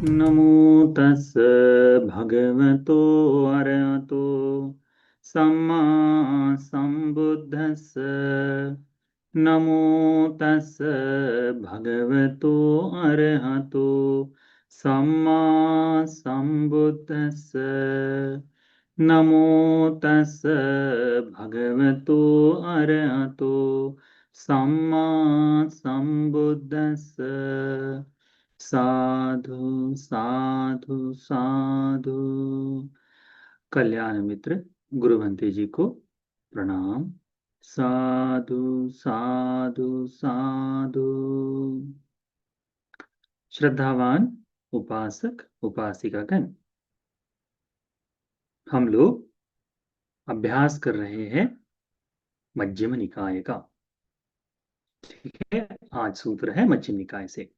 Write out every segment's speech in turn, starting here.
नमो तस् भगवतो अरहतो सम्मा सम्बुद्धस्स। नमो तस् भगवतो अरहतो सम्मा सम्बुद्धस्स। नमो तस् भगवतो अरहतो सम्मा सम्बुद्धस्स। साधु साधु साधु। कल्याण मित्र गुरुवंती जी को प्रणाम। साधु साधु साधु। श्रद्धावान उपासक उपासिकागण, हम लोग अभ्यास कर रहे हैं मध्यम निकाय का। ठीक है, आज सूत्र है मध्यम निकाय से।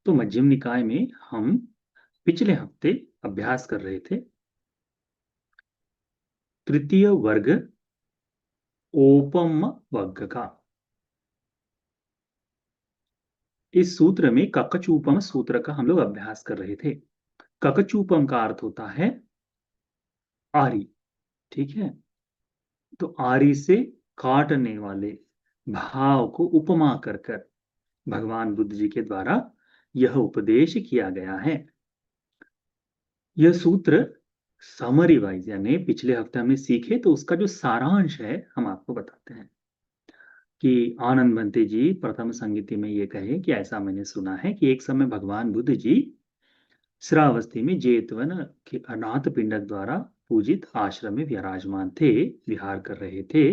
तो मध्यम निकाय में हम पिछले हफ्ते अभ्यास कर रहे थे तृतीय वर्ग ओपम वर्ग का। इस सूत्र में ककचूपम सूत्र का हम लोग अभ्यास कर रहे थे। ककचूपम का अर्थ होता है आरी। ठीक है, तो आरी से काटने वाले भाव को उपमा कर कर भगवान बुद्ध जी के द्वारा यह उपदेश किया गया है। यह सूत्र समरी वाइज यानी पिछले हफ्ते हमने सीखे, तो उसका जो सारांश है हम आपको बताते हैं कि आनंद बंते जी प्रथम संगीति में ये कहे कि ऐसा मैंने सुना है कि एक समय भगवान बुद्ध जी श्रावस्ती में जेतवन के अनाथ पिंडक द्वारा पूजित आश्रम में विराजमान थे, विहार कर रहे थे।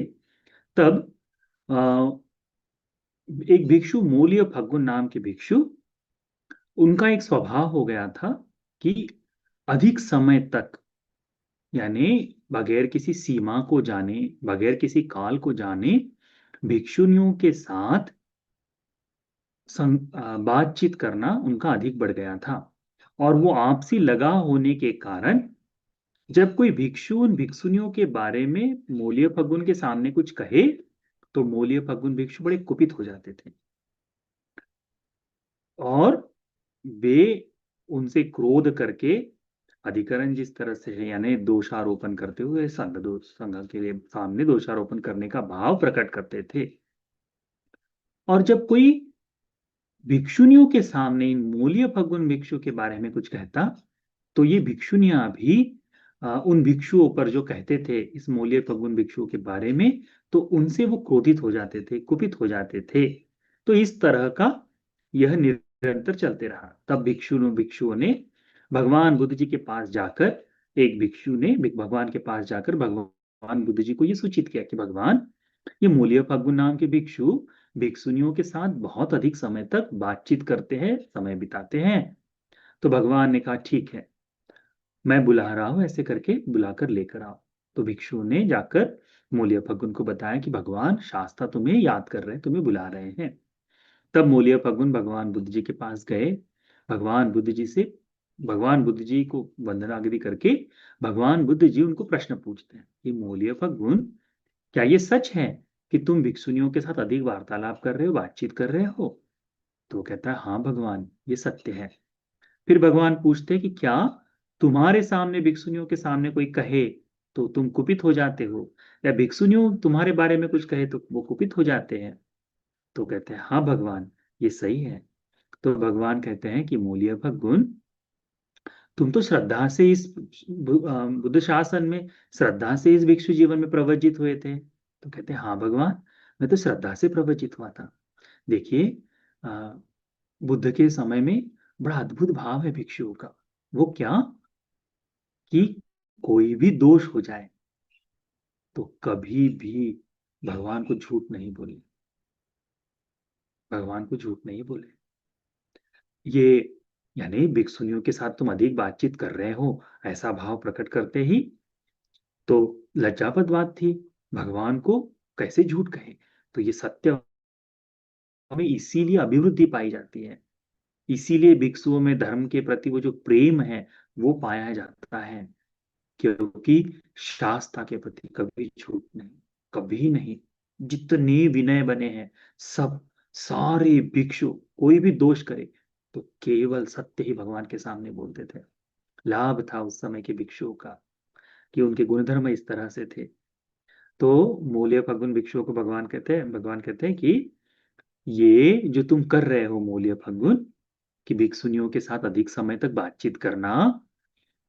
तब एक भिक्षु मूल्य फग्गुन नाम के भिक्षु, उनका एक स्वभाव हो गया था कि अधिक समय तक यानी बगैर किसी सीमा को जाने, बगैर किसी काल को जाने भिक्षुनियों के साथ बातचीत करना उनका अधिक बढ़ गया था। और वो आपसी लगाव होने के कारण जब कोई भिक्षु उन भिक्षुनियों के बारे में मूल्य फग्गुन के सामने कुछ कहे तो मूल्य फग्गुन भिक्षु बड़े कुपित हो जाते थे और वे उनसे क्रोध करके अधिकरण जिस तरह से है यानी दोषारोपण करते हुए संघ के लिए सामने दोषारोपण करने का भाव प्रकट करते थे। और जब कोई भिक्षुनियों के सामने इन मूल्य फग्गुन भिक्षु के बारे में कुछ कहता तो ये भिक्षुनियां भी उन भिक्षुओं पर जो कहते थे इस मूल्य फग्गुन भिक्षुओं के बारे में, तो उनसे वो क्रोधित हो जाते थे, कुपित हो जाते थे। तो इस तरह का यह निरंतर चलते रहा। तब भिक्षुओं ने भगवान बुद्ध जी के पास जाकर एक भिक्षु ने भगवान के पास जाकर भगवान बुद्ध जी को यह सूचित किया कि भगवान, ये मूल्य फग्गुन नाम के भिक्षु भिक्षुनियों के साथ बहुत अधिक समय तक बातचीत करते हैं, समय बिताते हैं। तो भगवान ने कहा ठीक है, मैं बुला रहा हूं, ऐसे करके बुलाकर लेकर आओ। तो भिक्षु ने जाकर मूल्य फग्गुन को बताया कि भगवान शास्ता तुम्हें याद कर रहे हैं, तुम्हें बुला रहे हैं। तब मूल्य फग्गुन भगवान बुद्ध जी के पास गए। भगवान बुद्ध जी से भगवान बुद्ध जी को वंदनागिरी करके भगवान बुद्ध जी उनको प्रश्न पूछते हैं कि मूल्य फग्गुन, क्या ये सच है कि तुम भिक्षुनियों के साथ अधिक वार्तालाप कर रहे हो, बातचीत कर रहे हो? तो वो कहता है हाँ भगवान, ये सत्य है। फिर भगवान पूछते हैं कि क्या तुम्हारे सामने भिक्षुनियों के सामने कोई कहे तो तुम कुपित हो जाते हो, या भिक्षुनियों तुम्हारे बारे में कुछ कहे तो वो कुपित हो जाते हैं? तो कहते हैं हाँ भगवान, ये सही है। तो भगवान कहते हैं कि मूल्य भगुन, तुम तो श्रद्धा से इस बुद्ध शासन में श्रद्धा से इस भिक्षु जीवन में प्रवजित हुए थे। तो कहते हैं हाँ भगवान, मैं तो श्रद्धा से प्रवजित हुआ था। देखिए, बुद्ध के समय में बड़ा अद्भुत भाव है भिक्षुओं का। वो क्या कि कोई भी दोष हो जाए तो कभी भी भगवान को झूठ नहीं बोले, भगवान को झूठ नहीं बोले। ये यानी भिक्षुनियों के साथ तुम अधिक बातचीत कर रहे हो ऐसा भाव प्रकट करते ही तो लज्जापद बात थी, भगवान को कैसे झूठ कहे। तो ये सत्य में इसीलिए अभिवृद्धि पाई जाती है, इसीलिए भिक्षुओं में धर्म के प्रति वो जो प्रेम है वो पाया जाता है, क्योंकि शास्त्र के प्रति कभी झूठ नहीं, कभी नहीं। जितने विनय बने हैं सब, सारे भिक्षु कोई भी दोष करे तो केवल सत्य ही भगवान के सामने बोलते थे। लाभ था उस समय के भिक्षुओं का कि उनके गुणधर्म इस तरह से थे। तो मूल्य फगुन भिक्षुओं को भगवान कहते हैं कि ये जो तुम कर रहे हो मूल्य फगुन, कि भिक्षुनियों के साथ अधिक समय तक बातचीत करना,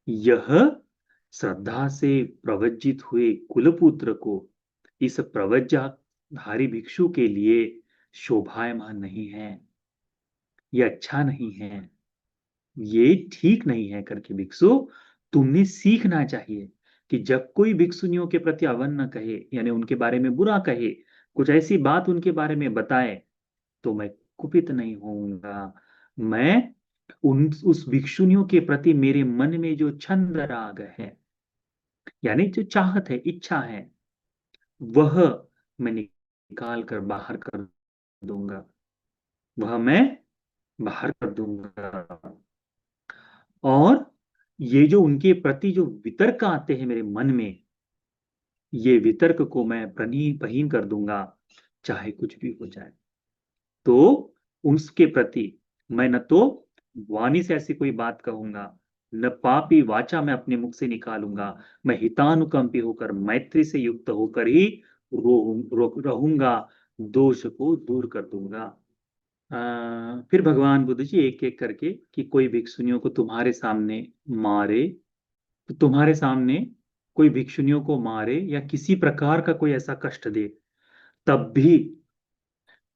यह श्रद्धा से प्रवज्जित हुए कुलपुत्र को इस प्रवज्जाधारी भिक्षु के लिए शोभायमान नहीं है, ये अच्छा नहीं है, ये ठीक नहीं है करके भिक्षु तुम्हें सीखना चाहिए कि जब कोई भिक्षुनियों के प्रति अवन्न कहे, यानी उनके बारे में बुरा कहे, कुछ ऐसी बात उनके बारे में बताए, तो मैं कुपित नहीं होऊंगा। मैं उस भिक्षुनियों के प्रति मेरे मन में जो छंद राग है, यानी जो चाहत है, इच्छा है, वह मैं निकाल कर बाहर कर दूंगा, वह मैं बाहर कर दूंगा। और ये जो उनके प्रति जो वितर्क आते हैं मेरे मन में, ये वितर्क को मैं प्रहीन कर दूंगा, चाहे कुछ भी हो जाए। तो उसके प्रति मैं न तो वाणी से ऐसी कोई बात कहूंगा, न पापी वाचा मैं अपने मुख से निकालूंगा, मैं हितानुकंपी होकर मैत्री से युक्त होकर ही रहूंगा, दोष को दूर कर दूंगा। फिर भगवान बुद्ध जी एक एक करके कि कोई भिक्षुनियों को तुम्हारे सामने मारे, तो तुम्हारे सामने कोई भिक्षुनियों को मारे या किसी प्रकार का कोई ऐसा कष्ट दे, तब भी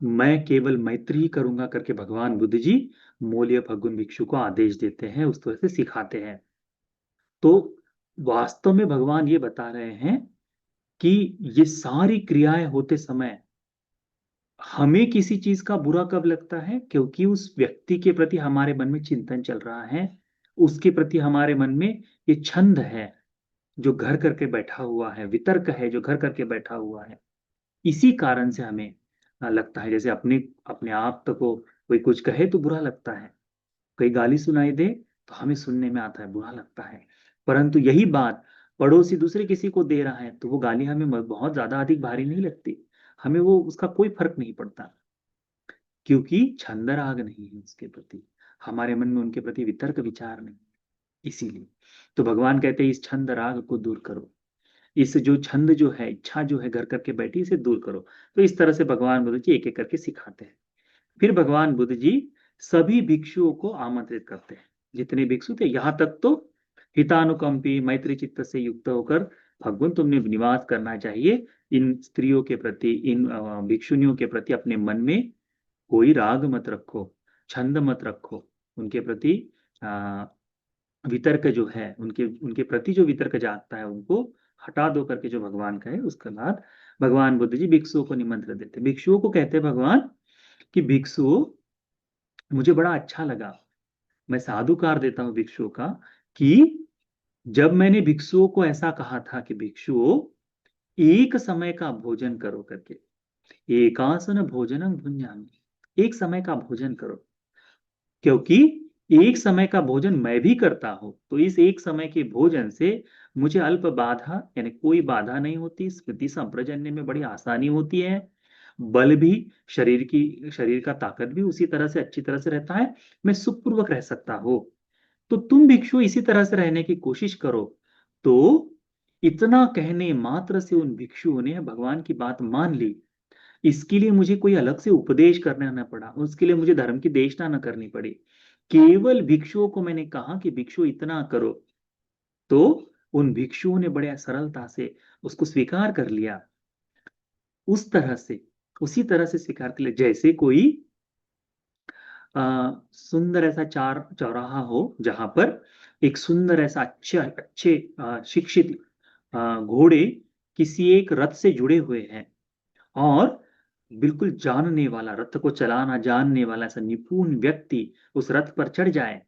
मैं केवल मैत्री ही करूंगा करके भगवान बुद्ध जी मौल्य फगुन भिक्षु को आदेश देते हैं, उस तरह से सिखाते हैं। तो वास्तव में भगवान ये बता रहे हैं कि ये सारी क्रियाएं होते समय हमें किसी चीज का बुरा कब लगता है, क्योंकि उस व्यक्ति के प्रति हमारे मन में चिंतन चल रहा है, उसके प्रति हमारे मन में ये छंद है जो घर करके बैठा हुआ है, वितर्क है जो घर करके बैठा हुआ है। इसी कारण से हमें लगता है, जैसे अपने अपने आप को कोई कुछ कहे तो बुरा लगता है, कोई गाली सुनाई दे तो हमें सुनने में आता है, बुरा लगता है। परंतु यही बात पड़ोसी दूसरे किसी को दे रहा है तो वो गाली हमें बहुत ज्यादा अधिक भारी नहीं लगती, हमें वो उसका कोई फर्क नहीं पड़ता, क्योंकि छंद राग नहीं है उसके प्रति, हमारे मन में उनके प्रति वितर्क विचार नहीं। इसीलिए तो भगवान कहते हैं इस छंद राग को दूर करो, इस जो छंद जो है, इच्छा जो है घर करके बैठी, इसे दूर करो। तो इस तरह से भगवान बुद्ध जी एक एक करके सिखाते हैं। फिर भगवान बुद्ध जी सभी भिक्षुओं को आमंत्रित करते हैं, जितने भिक्षु थे, यहाँ तक तो हितानुकंपी मैत्री चित्त से युक्त होकर भगवान तुमने निवास करना चाहिए इन स्त्रियों के प्रति, इन भिक्षुनियों के प्रति अपने मन में कोई राग मत रखो, छंद मत रखो, उनके प्रति वितर्क जो है, उनके उनके प्रति जो वितर्क जागता है उनको हटा दो करके जो भगवान कहे। उसके बाद भगवान बुद्ध जी भिक्षुओं को निमंत्रण देते, भिक्षुओं को कहते भगवान कि भिक्षुओं, मुझे बड़ा अच्छा लगा, मैं साधुकार देता हूं भिक्षुओं का, कि जब मैंने भिक्षुओं को ऐसा कहा था कि भिक्षुओं एक समय का भोजन करो करके, एकासन भोजनम भुंजामि, एक समय का भोजन करो, क्योंकि एक समय का भोजन मैं भी करता हूं, तो इस एक समय के भोजन से मुझे अल्प बाधा, यानी कोई बाधा नहीं होती, स्मृति संप्रजन्य में बड़ी आसानी होती है, बल भी, शरीर का ताकत भी उसी तरह से अच्छी तरह से रहता है, मैं सुखपूर्वक रह सकता हूं। तो तुम भिक्षु इसी तरह से रहने की कोशिश करो। तो इतना कहने मात्र से उन भिक्षुओं ने भगवान की बात मान ली। इसके लिए मुझे कोई अलग से उपदेश करना न पड़ा, उसके लिए मुझे धर्म की देशना न करनी पड़ी, केवल भिक्षुओं को मैंने कहा कि भिक्षु इतना करो, तो उन भिक्षुओं ने बड़े सरलता से उसको स्वीकार कर लिया। उस तरह से, उसी तरह से स्वीकार कर लिया जैसे कोई सुंदर ऐसा चौराहा हो जहां पर एक सुंदर ऐसा अच्छे अच्छे शिक्षित घोड़े किसी एक रथ से जुड़े हुए हैं, और बिल्कुल जानने वाला, रथ को चलाना जानने वाला ऐसा निपुण व्यक्ति उस रथ पर चढ़ जाए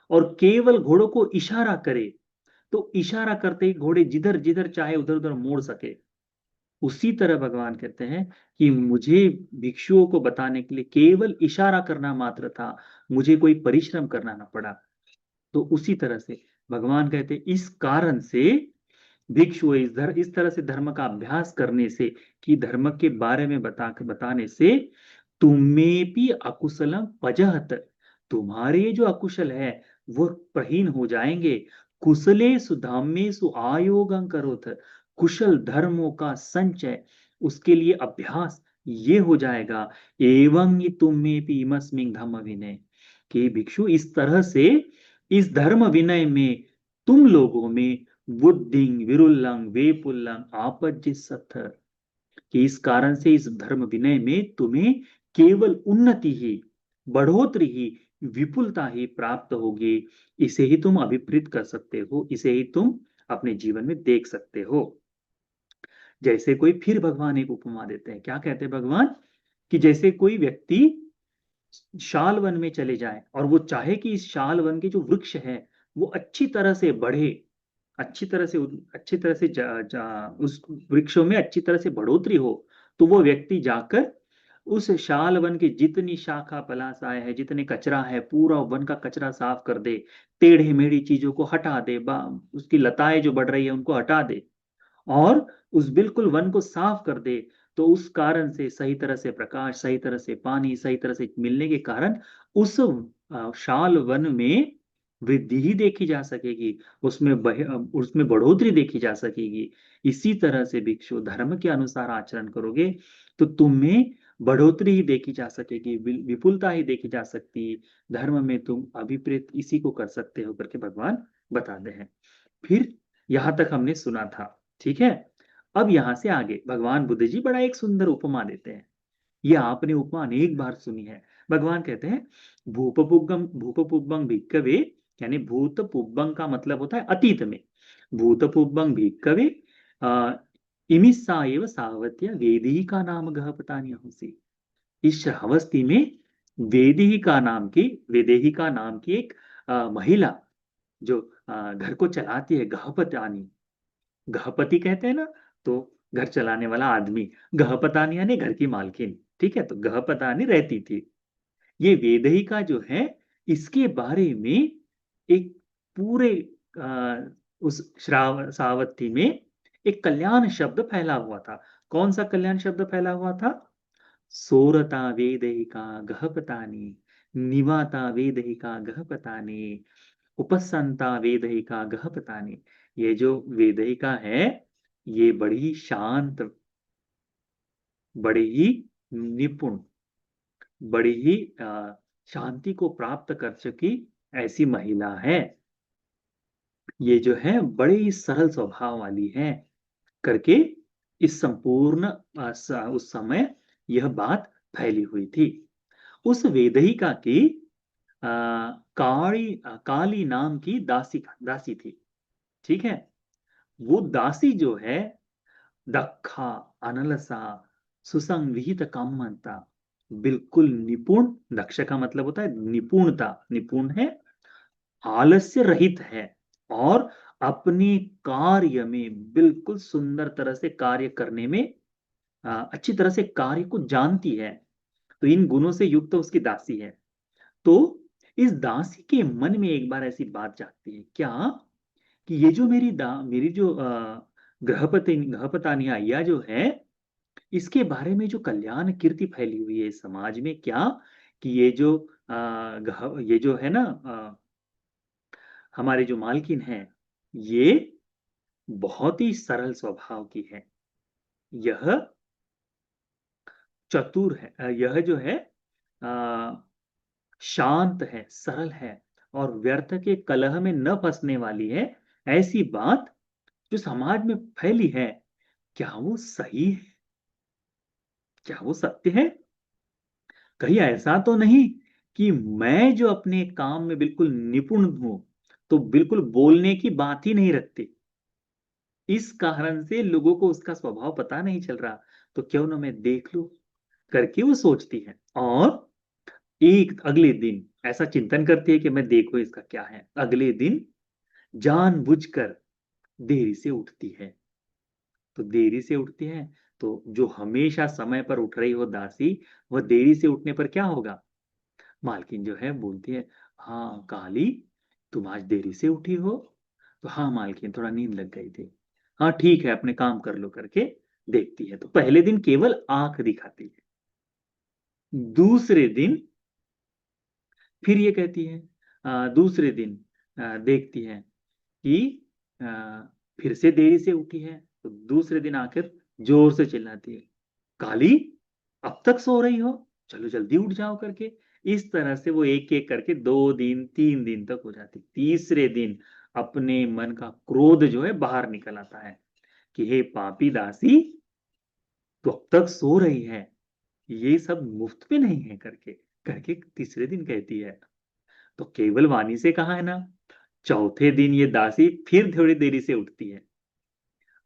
और केवल घोड़ों को इशारा करे, तो इशारा करते ही घोड़े जिधर जिधर चाहे उधर उधर मोड़ सके। उसी तरह भगवान कहते हैं कि मुझे भिक्षुओं को बताने के लिए केवल इशारा करना मात्र था, मुझे कोई परिश्रम करना ना पड़ा। तो उसी तरह से भगवान कहते हैं इस कारण से भिक्षु इस तरह से धर्म का अभ्यास करने से, कि धर्म के बारे में बताने से, तुम्हें भी अकुशलम पजहत, तुम्हारे जो अकुशल है वो प्रहीन हो जाएंगे। कुशले सुधाम्ये सु आयोगं करोथ, कुशल धर्मों का संचय, उसके लिए अभ्यास ये हो जाएगा। एवं ही तुम्हें पीमस्मिंग धम्म विनय, कि भिक्षु इस तरह से इस धर्म विनय में तुम लोगों में बुद्धि विरुल्लंग वेपुल्लंग आपज्जित, कि इस कारण से इस धर्म विनय में तुम्हें केवल उन्नति ही, बढ़ोतरी ही, विपुलता ही प्राप्त होगी। इसे ही तुम अभिप्रेत कर सकते हो, इसे ही तुम अपने जीवन में देख सकते हो। जैसे कोई, फिर भगवान एक उपमा देते हैं, क्या कहते हैं भगवान, कि जैसे कोई व्यक्ति शाल वन में चले जाए और वो चाहे कि इस शाल वन के जो वृक्ष है वो अच्छी तरह से बढ़े, अच्छी तरह से उस वृक्षों में अच्छी तरह से बढ़ोतरी हो, तो वो व्यक्ति जाकर उस शाल वन की जितनी शाखा पलासाएं है, जितने कचरा है, पूरा वन का कचरा साफ कर दे, टेढ़ी मेढ़ी चीजों को हटा दे, उसकी लताएं जो बढ़ रही है उनको हटा दे, और उस बिल्कुल वन को साफ कर दे। तो उस कारण से सही तरह से प्रकाश, सही तरह से पानी, सही तरह से मिलने के कारण उस शाल वन में वृद्धि ही देखी जा सकेगी, उसमें बढ़ोतरी देखी जा सकेगी। इसी तरह से भिक्षु धर्म के अनुसार आचरण करोगे तो तुम्हें बढ़ोतरी ही देखी जा सकेगी, विपुलता ही देखी जा सकती। धर्म में तुम अभिप्रेत इसी को कर सकते हो करके भगवान बताते हैं। फिर यहां तक हमने सुना था, ठीक है। अब यहां से आगे भगवान बुद्ध जी बड़ा एक सुंदर उपमा देते हैं। ये आपने उपमा अनेक बार सुनी है। भगवान कहते हैं, भूपपुब्बं भिक्कवे, यानी भूत पुब्बं का मतलब होता है अतीत में, भूतपुब्बं भिक्कवे इमिस्सा एव सावत्य वेदी का नाम गहपतानि अहंसि। इस श्रावस्ती में वेदेहिका नाम की एक महिला जो घर को चलाती है, गहपतानी, गहपति कहते हैं ना, तो घर चलाने वाला आदमी, गहपतानी यानी घर की मालकिन, ठीक है। तो गहपतानी रहती थी। ये वेदहिका जो है, इसके बारे में एक पूरे उस सावत्ती में एक कल्याण शब्द फैला हुआ था। कौन सा कल्याण शब्द फैला हुआ था? सोरता वेदहिका गहपतानी, निवाता वेदहिका गहपतानी, उपसंता वेदहिका गहपतानी। ये जो वेदहिका है, ये बड़ी शांत, बड़ी ही निपुण, बड़ी ही शांति को प्राप्त कर चुकी ऐसी महिला है। ये जो है बड़े ही सरल स्वभाव वाली है करके इस संपूर्ण उस समय यह बात फैली हुई थी। उस वेदहिका की काली नाम की दासी थी, ठीक है। वो दासी जो है दक्षा, अनलसा, सुसंविहित कामता, बिल्कुल निपुण, दक्ष का मतलब होता है निपुणता, निपुण है, आलस्य रहित है, और अपने कार्य में बिल्कुल सुंदर तरह से कार्य करने में अच्छी तरह से कार्य को जानती है। तो इन गुणों से युक्त उसकी दासी है। तो इस दासी के मन में एक बार ऐसी बात जागती है, क्या, कि ये जो मेरी जो गृहपतानी अय्या जो है, इसके बारे में जो कल्याण कीर्ति फैली हुई है इस समाज में, क्या, कि ये जो है ना, हमारे जो मालकिन है, ये बहुत ही सरल स्वभाव की है, यह चतुर है, यह जो है शांत है, सरल है, और व्यर्थ के कलह में न फंसने वाली है। ऐसी बात जो समाज में फैली है, क्या वो सही है? क्या वो सत्य है? कहीं ऐसा तो नहीं कि मैं जो अपने काम में बिल्कुल निपुण हूं, तो बिल्कुल बोलने की बात ही नहीं रखती, इस कारण से लोगों को उसका स्वभाव पता नहीं चल रहा, तो क्यों ना मैं देख लूं करके वो सोचती है। और एक अगले दिन ऐसा चिंतन करती है कि मैं देखूं इसका क्या है। अगले दिन जानबूझकर देरी से उठती है। तो देरी से उठती है, तो जो हमेशा समय पर उठ रही हो दासी, वह देरी से उठने पर क्या होगा? मालकिन जो है बोलती है, हाँ काली, तुम आज देरी से उठी हो? तो हाँ मालकिन, थोड़ा नींद लग गई थी। हाँ ठीक है, अपने काम कर लो करके देखती है। तो पहले दिन केवल आंख दिखाती है, दूसरे दिन फिर ये कहती है दूसरे दिन देखती है कि अ, फिर से देरी से उठी है, तो दूसरे दिन आकर जोर से चिल्लाती है, काली, अब तक सो रही हो, चलो जल्दी उठ जाओ करके। इस तरह से वो एक एक करके 2 दिन 3 दिन तक हो जाती। तीसरे दिन अपने मन का क्रोध जो है बाहर निकल आता है कि हे पापी दासी, तो अब तक सो रही है, ये सब मुफ्त में नहीं है करके करके तीसरे दिन कहती है। तो केवल वाणी से कहा है ना, चौथे दिन ये दासी फिर थोड़ी देरी से उठती है।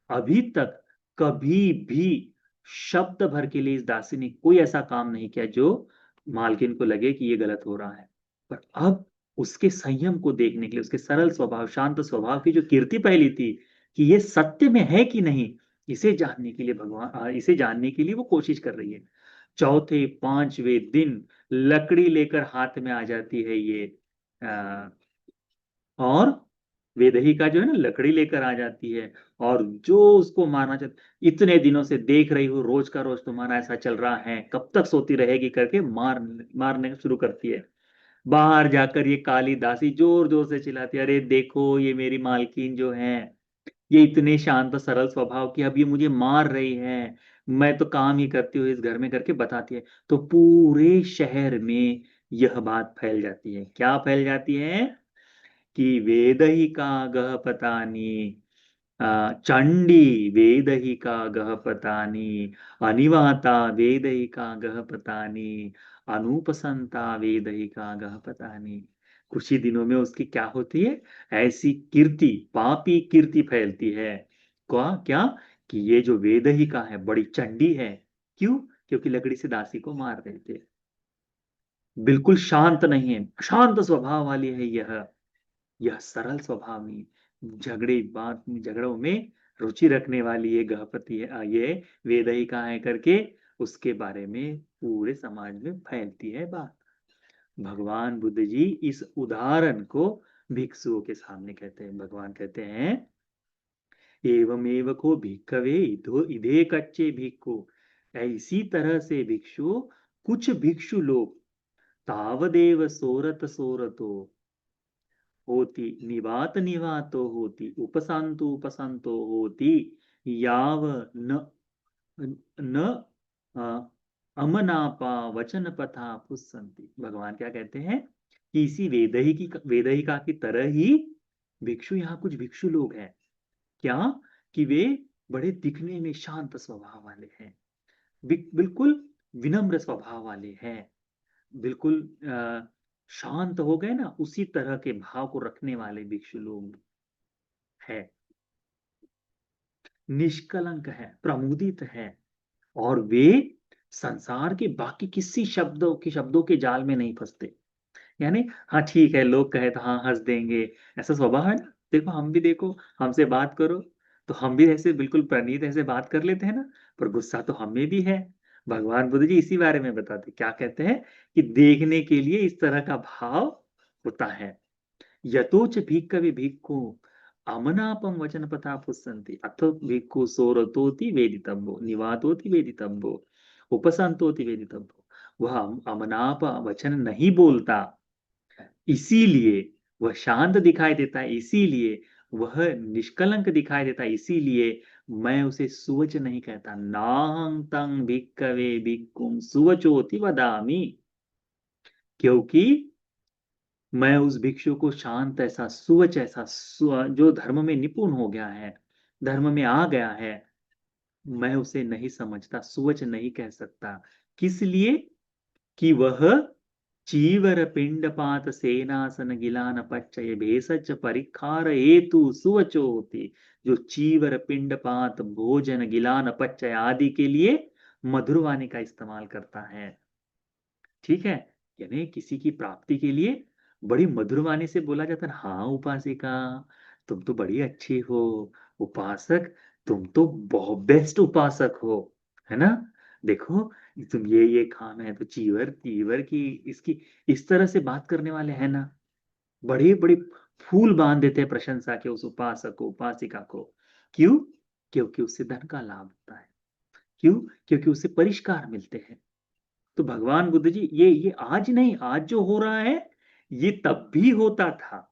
अभी तक कभी भी शब्द भर के लिए इस दासी ने कोई ऐसा काम नहीं किया जो मालकिन को लगे कि ये गलत हो रहा है। पर अब उसके संयम को देखने के लिए, उसके सरल स्वभाव, शांत स्वभाव की जो कीर्ति पहली थी कि ये सत्य में है कि नहीं, इसे जानने के लिए इसे जानने के लिए वो कोशिश कर रही है। चौथे पांचवें दिन लकड़ी लेकर हाथ में आ जाती है ये, अ, और वेदहिका जो है ना, लकड़ी लेकर आ जाती है और जो उसको मारना चाहती, इतने दिनों से देख रही हूँ रोज का रोज तुम्हारा ऐसा चल रहा है, कब तक सोती रहेगी करके मारने शुरू करती है। बाहर जाकर ये काली दासी जोर जोर से चिल्लाती है, अरे देखो ये मेरी मालकिन जो है, ये इतने शांत सरल स्वभाव की, अब ये मुझे मार रही है, मैं तो काम ही करती हूँ इस घर में करके बताती है। तो पूरे शहर में यह बात फैल जाती है। क्या फैल जाती है कि वेदहिका गहपतानी, चंडी वेदहिका गहपतानी, अनिवाता वेदहिका गहपतानी, अनुपसंता वेदहिका गहपतानी। कुछ ही दिनों में उसकी क्या होती है, ऐसी कीर्ति, पापी कीर्ति फैलती है। क्या क्या कि ये जो वेदहिका है बड़ी चंडी है। क्यों? क्योंकि लकड़ी से दासी को मार रहे थे। बिल्कुल शांत नहीं है, अशांत स्वभाव वाली है यह सरल स्वभाव नहीं, झगड़ों में रुचि रखने वाली ये गृहपति है, ये वेदहिका है करके उसके बारे में पूरे समाज में फैलती है बात। भगवान बुद्ध जी इस उदाहरण को भिक्षुओं के सामने कहते हैं। भगवान कहते हैं, एवमेव को भिक्खवे इधो इधे कच्चे भिक्खु, ऐसी तरह से भिक्षु, कुछ भिक्षु लोग, तावदेव सोरत सोरतो होती, निवात निवातो होती, उपशांतो उपशांतो होती, याव न न अ, अमनापा वचन पथा पुस्सन्ति। भगवान क्या कहते हैं कि इसी वेदहिका की तरह ही भिक्षु, यहाँ कुछ भिक्षु लोग हैं, क्या कि वे बड़े दिखने में शांत स्वभाव वाले हैं, बिल्कुल विनम्र स्वभाव वाले हैं, बिल्कुल शांत हो गए ना, उसी तरह के भाव को रखने वाले भिक्षु लोग है, निष्कलंक है, प्रमुदित है, और वे संसार के बाकी किसी शब्दों के जाल में नहीं फंसते। यानी हाँ ठीक है, लोग कहे तो हाँ हंस देंगे, ऐसा स्वभाव है ना। देखो हम भी, देखो हमसे बात करो तो हम भी ऐसे बिल्कुल प्रणीत ऐसे बात कर लेते हैं ना, पर गुस्सा तो हमें भी है। भगवान बुद्ध जी इसी बारे में बताते, क्या कहते हैं कि देखने के लिए इस तरह का भाव होता है। यतोच भिक्खवे भिक्खु अमनापम वचन पथा पुस्सन्ति, अथ भिक्खु सोरतोति वेदितव्यो, निवातोति वेदितव्यो, उपसंतोति वेदितव्यो। वह अमनाप वचन नहीं बोलता, इसीलिए वह शांत दिखाई देता है, इसीलिए वह निष्कलंक दिखाई देता है, इसीलिए मैं उसे सुवच नहीं कहता। नाहं तं भिक्खवे भिक्खुं सुवचोति वदामि, क्योंकि मैं उस भिक्षु को शांत ऐसा, सुवच ऐसा, जो धर्म में निपुण हो गया है, धर्म में आ गया है, मैं उसे नहीं समझता, सुवच नहीं कह सकता। किस लिए? कि वह चीवर पिंडपात सेनासन गिलान पच्चय भेषज परिखार हेतु सुवचो होती। जो चीवर पिंडपात भोजन गिलान पच्चय आदि के लिए मधुरवाणी का इस्तेमाल करता है, ठीक है, यानी किसी की प्राप्ति के लिए बड़ी मधुर वाणी से बोला जाता है, हाँ उपासिका, तुम तो बड़ी अच्छी हो, उपासक, तुम तो बहुत बेस्ट उपासक हो, है ना, देखो तुम ये काम है तो चीवर चीवर की, इसकी इस तरह से बात करने वाले हैं ना, बड़े बड़े फूल बांध देते हैं प्रशंसा के उस उपासक को, उपासिका को। क्यों? क्योंकि उससे धन का लाभ होता है। क्यों? क्योंकि उससे परिष्कार मिलते हैं। तो भगवान बुद्ध जी ये आज नहीं, आज जो हो रहा है ये तब भी होता था,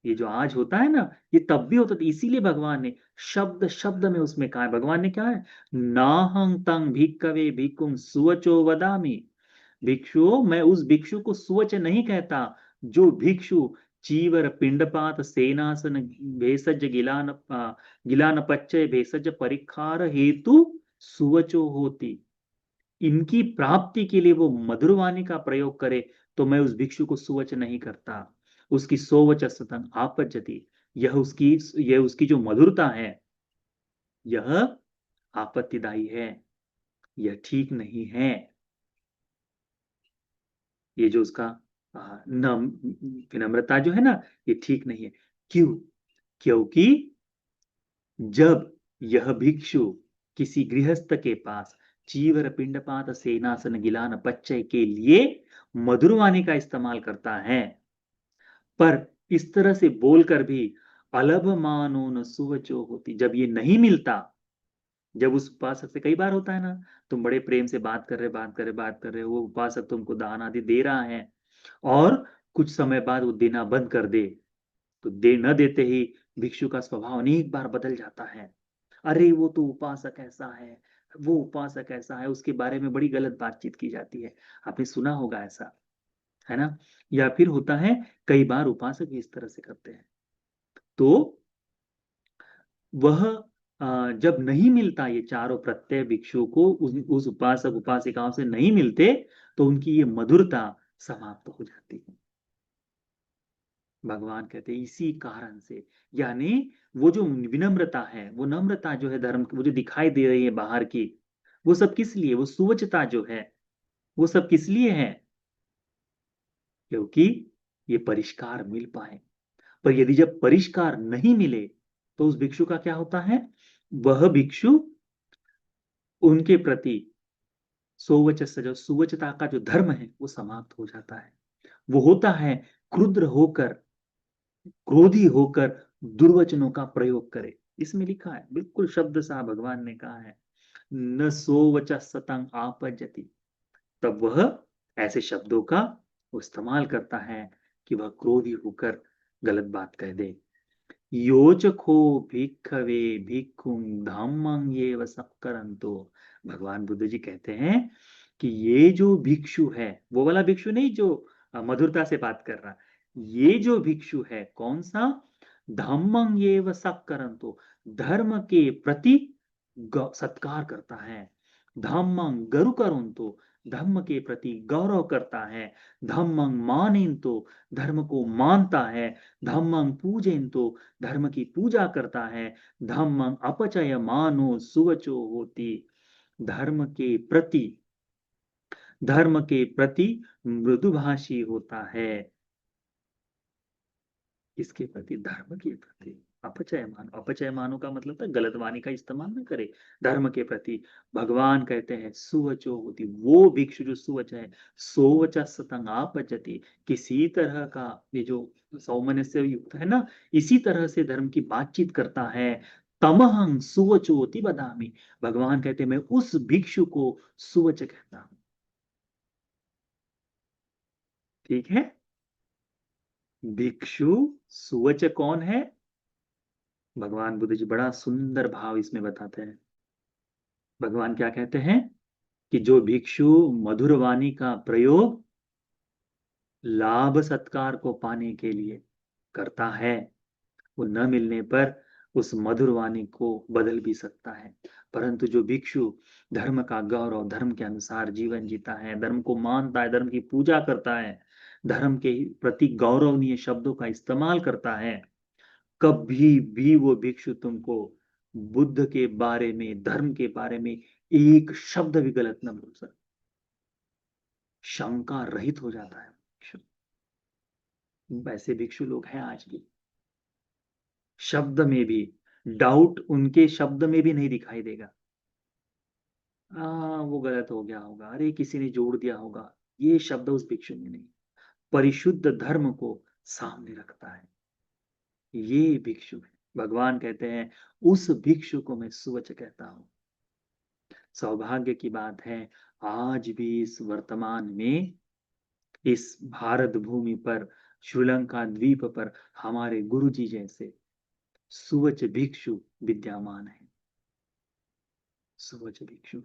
ये जो आज होता है ना, ये तब भी होता था। इसीलिए भगवान ने शब्द शब्द में उसमें कहा है, भगवान ने क्या है, नाहं तं भिक्खवे भिक्खुं सुवचो वदामि। भिक्षु, मैं उस भिक्षु को सुवच नहीं कहता जो भिक्षु चीवर पिंडपात सेनासन भेषज गिलान पच्चय भेषज परिखार हेतु सुवचो होती। इनकी प्राप्ति के लिए वो मधुरवाणी का प्रयोग करे तो मैं उस भिक्षु को सुवच नहीं करता। उसकी सोवच सतंग आपज्जति, यह उसकी यह उसकी जो मधुरता है यह आपत्तिदायी है, यह ठीक नहीं है। ये जो उसका विनम्रता जो है ना, ये ठीक नहीं है। क्यों? क्योंकि जब यह भिक्षु किसी गृहस्थ के पास चीवर पिंडपात सेनासन गिलान पच्चय के लिए मधुरवाणी का इस्तेमाल करता है, पर इस तरह से बोलकर भी अलभ मानो न सुवचो होती, जब ये नहीं मिलता, जब उस उपासक से कई बार होता है ना, तुम बड़े प्रेम से बात कर रहे हो, वो उपासक तुमको दान आदि दे रहा है और कुछ समय बाद वो देना बंद कर दे, तो दे न देते ही भिक्षु का स्वभाव अनेक बार बदल जाता है। अरे वो तो उपासक ऐसा है, वो उपासक ऐसा है, उसके बारे में बड़ी गलत बातचीत की जाती है। आपने सुना होगा ऐसा, है ना? या फिर होता है, कई बार उपासक इस तरह से करते हैं। तो वह जब नहीं मिलता, ये चारों प्रत्यय भिक्षु को उस उपासक उपासिकाओं से नहीं मिलते, तो उनकी ये मधुरता समाप्त हो जाती है। भगवान कहते हैं इसी कारण से, यानी वो जो विनम्रता है, वो नम्रता जो है धर्म की, वो जो दिखाई दे रही है बाहर की, वो सब किस लिए, वो सुवचता जो है, वो सब किस लिए है? क्योंकि ये परिष्कार मिल पाए। पर यदि जब परिष्कार नहीं मिले तो उस भिक्षु का क्या होता है? वह भिक्षु उनके प्रति सोवचस, जो सुवचता का जो धर्म है वो समाप्त हो जाता है। वो होता है क्रुद्र होकर, क्रोधी होकर दुर्वचनों का प्रयोग करे। इसमें लिखा है, बिल्कुल शब्द सा भगवान ने कहा है, न सोवच सतंग आपजति। तब वह ऐसे शब्दों का वो इस्तेमाल करता है कि वह क्रोधी होकर गलत बात कह दे। योचको भिक्खवे भिक्खुं धम्मं येव सत्करन्तो। भगवान बुद्ध जी कहते हैं कि ये जो भिक्षु है, वो वाला भिक्षु नहीं जो मधुरता से बात कर रहा, ये जो भिक्षु है कौन सा? धम्मं येव सत्करन्तो, धर्म के प्रति सत्कार करता है। धम्मं गरु करुंतो, धर्म के प्रति गौरव करता है। धम्मं मानिंतो, धर्म को मानता है। धम्मं पूजयन्तो, धर्म की पूजा करता है। धम्मं अपचय मानो सुवचो होती, धर्म के प्रति, धर्म के प्रति मृदुभाषी होता है। इसके प्रति, धर्म के प्रति अपचय मानो, अपचय मानो का मतलब था गलत वाणी का इस्तेमाल न करे धर्म के प्रति। भगवान कहते हैं सुवचो होती, वो भिक्षु जो सुवच है, सोवच सतंग आपजति, किसी तरह का ये जो सौमनस्य से युक्त है ना, इसी तरह से धर्म की बातचीत करता है। तमहं सुवचोति बदामी, भगवान कहते हैं मैं उस भिक्षु को सुवच कहता हूं। ठीक है? भिक्षु सुवच कौन है? भगवान बुद्ध जी बड़ा सुंदर भाव इसमें बताते हैं। भगवान क्या कहते हैं कि जो भिक्षु मधुर वाणी का प्रयोग लाभ सत्कार को पाने के लिए करता है, वो न मिलने पर उस मधुर वाणी को बदल भी सकता है। परंतु जो भिक्षु धर्म का गौरव, धर्म के अनुसार जीवन जीता है, धर्म को मानता है, धर्म की पूजा करता है, धर्म के प्रति गौरवनीय शब्दों का इस्तेमाल करता है, कभी भी वो भिक्षु तुमको बुद्ध के बारे में, धर्म के बारे में एक शब्द भी गलत न बोल सकता। शंका रहित हो जाता है भिक्षु। वैसे भिक्षु लोग हैं आज भी, शब्द में भी डाउट उनके शब्द में भी नहीं दिखाई देगा। वो गलत हो गया होगा, अरे किसी ने जोड़ दिया होगा, ये शब्द उस भिक्षु में नहीं। परिशुद्ध धर्म को सामने रखता है, ये भिक्षु है। भगवान कहते हैं उस भिक्षु को मैं सुवच कहता हूं। सौभाग्य की बात है आज भी इस वर्तमान में इस भारत भूमि पर, श्रीलंका द्वीप पर हमारे गुरुजी जैसे सुवच भिक्षु विद्यमान है। सुवच भिक्षु।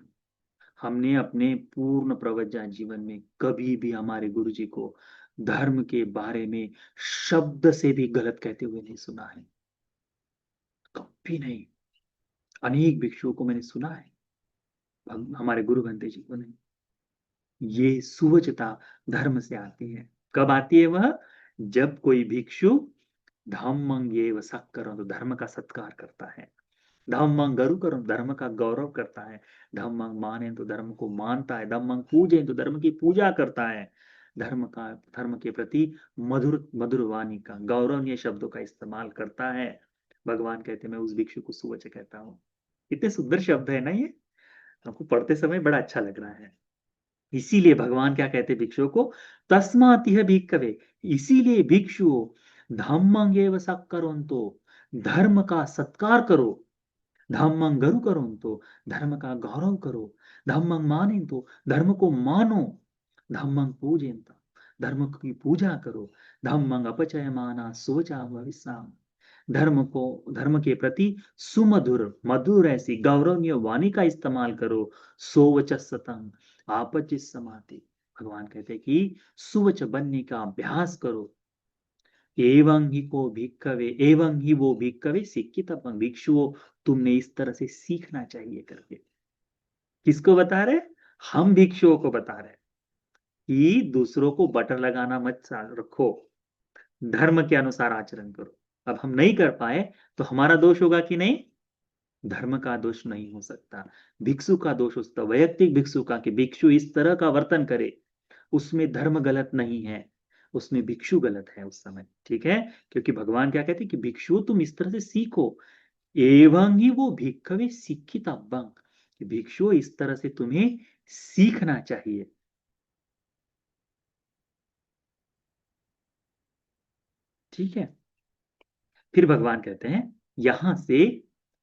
हमने अपने पूर्ण प्रवचन जीवन में कभी भी हमारे गुरुजी को धर्म के बारे में शब्द से भी गलत कहते हुए नहीं सुना है, कभी नहीं। अनेक भिक्षुओं को मैंने सुना है, हमारे गुरु बंते जी को नहीं। ये सुवचता धर्म से आती है। कब आती है वह? जब कोई भिक्षु धम्मंगेव सक्करं, तो धर्म का सत्कार करता है। धम्मं गरु करो, धर्म का गौरव करता है। धम्मं माने तो धर्म को मानता है। धम्मं पूजे तो धर्म की पूजा करता है। धर्म के प्रति मधुर मधुर वाणी का, गौरवनीय शब्दों का इस्तेमाल करता है। भगवान कहते हैं मैं उस भिक्षु को सुवच कहता हूँ। इतने सुंदर शब्द है ना ये, आपको पढ़ते समय बड़ा अच्छा लग रहा है। इसीलिए भगवान क्या कहते भिक्षुओं को? तस्मात् इह भिक्खवे, इसीलिए भिक्षुओं धम्मं एव सक्करोन्तु, धर्म का सत्कार करो। धम्मं गरु करोन्तु, धर्म का गौरव करो। धम्मं मानेन्तु, धर्म को मानो। धम्मं पूजयन्तु, धर्म की पूजा करो। धम्मं अपचयमाना सोचा भविष्याम, धर्म के प्रति सुमधुर मधुर ऐसी गौरवनीय वाणी का इस्तेमाल करो। सोवच सतम आपचित समाति, भगवान कहते हैं कि सुवच बनने का अभ्यास करो। एवं ही को भिक्खवे, एवं ही वो भिक्खवे सिक्खितव्यं, भिक्षुओं तुमने इस तरह से सीखना चाहिए करके। किसको बता रहे? हम भिक्षुओं को बता रहे कि दूसरों को बटर लगाना मत रखो, धर्म के अनुसार आचरण करो। अब हम नहीं कर पाए तो हमारा दोष होगा कि नहीं? धर्म का दोष नहीं हो सकता, भिक्षु का दोष हो सकता, वैयक्तिक भिक्षु का, कि भिक्षु इस तरह का वर्तन करे, उसमें धर्म गलत नहीं है, उसमें भिक्षु गलत है उस समय। ठीक है, क्योंकि भगवान क्या कहते हैं कि भिक्षु तुम इस तरह से सीखो। एवं ही वो भिक्खवे सिक्खितव्यं, कि भिक्षु इस तरह से तुम्हें सीखना चाहिए। ठीक है, फिर भगवान कहते हैं यहां से,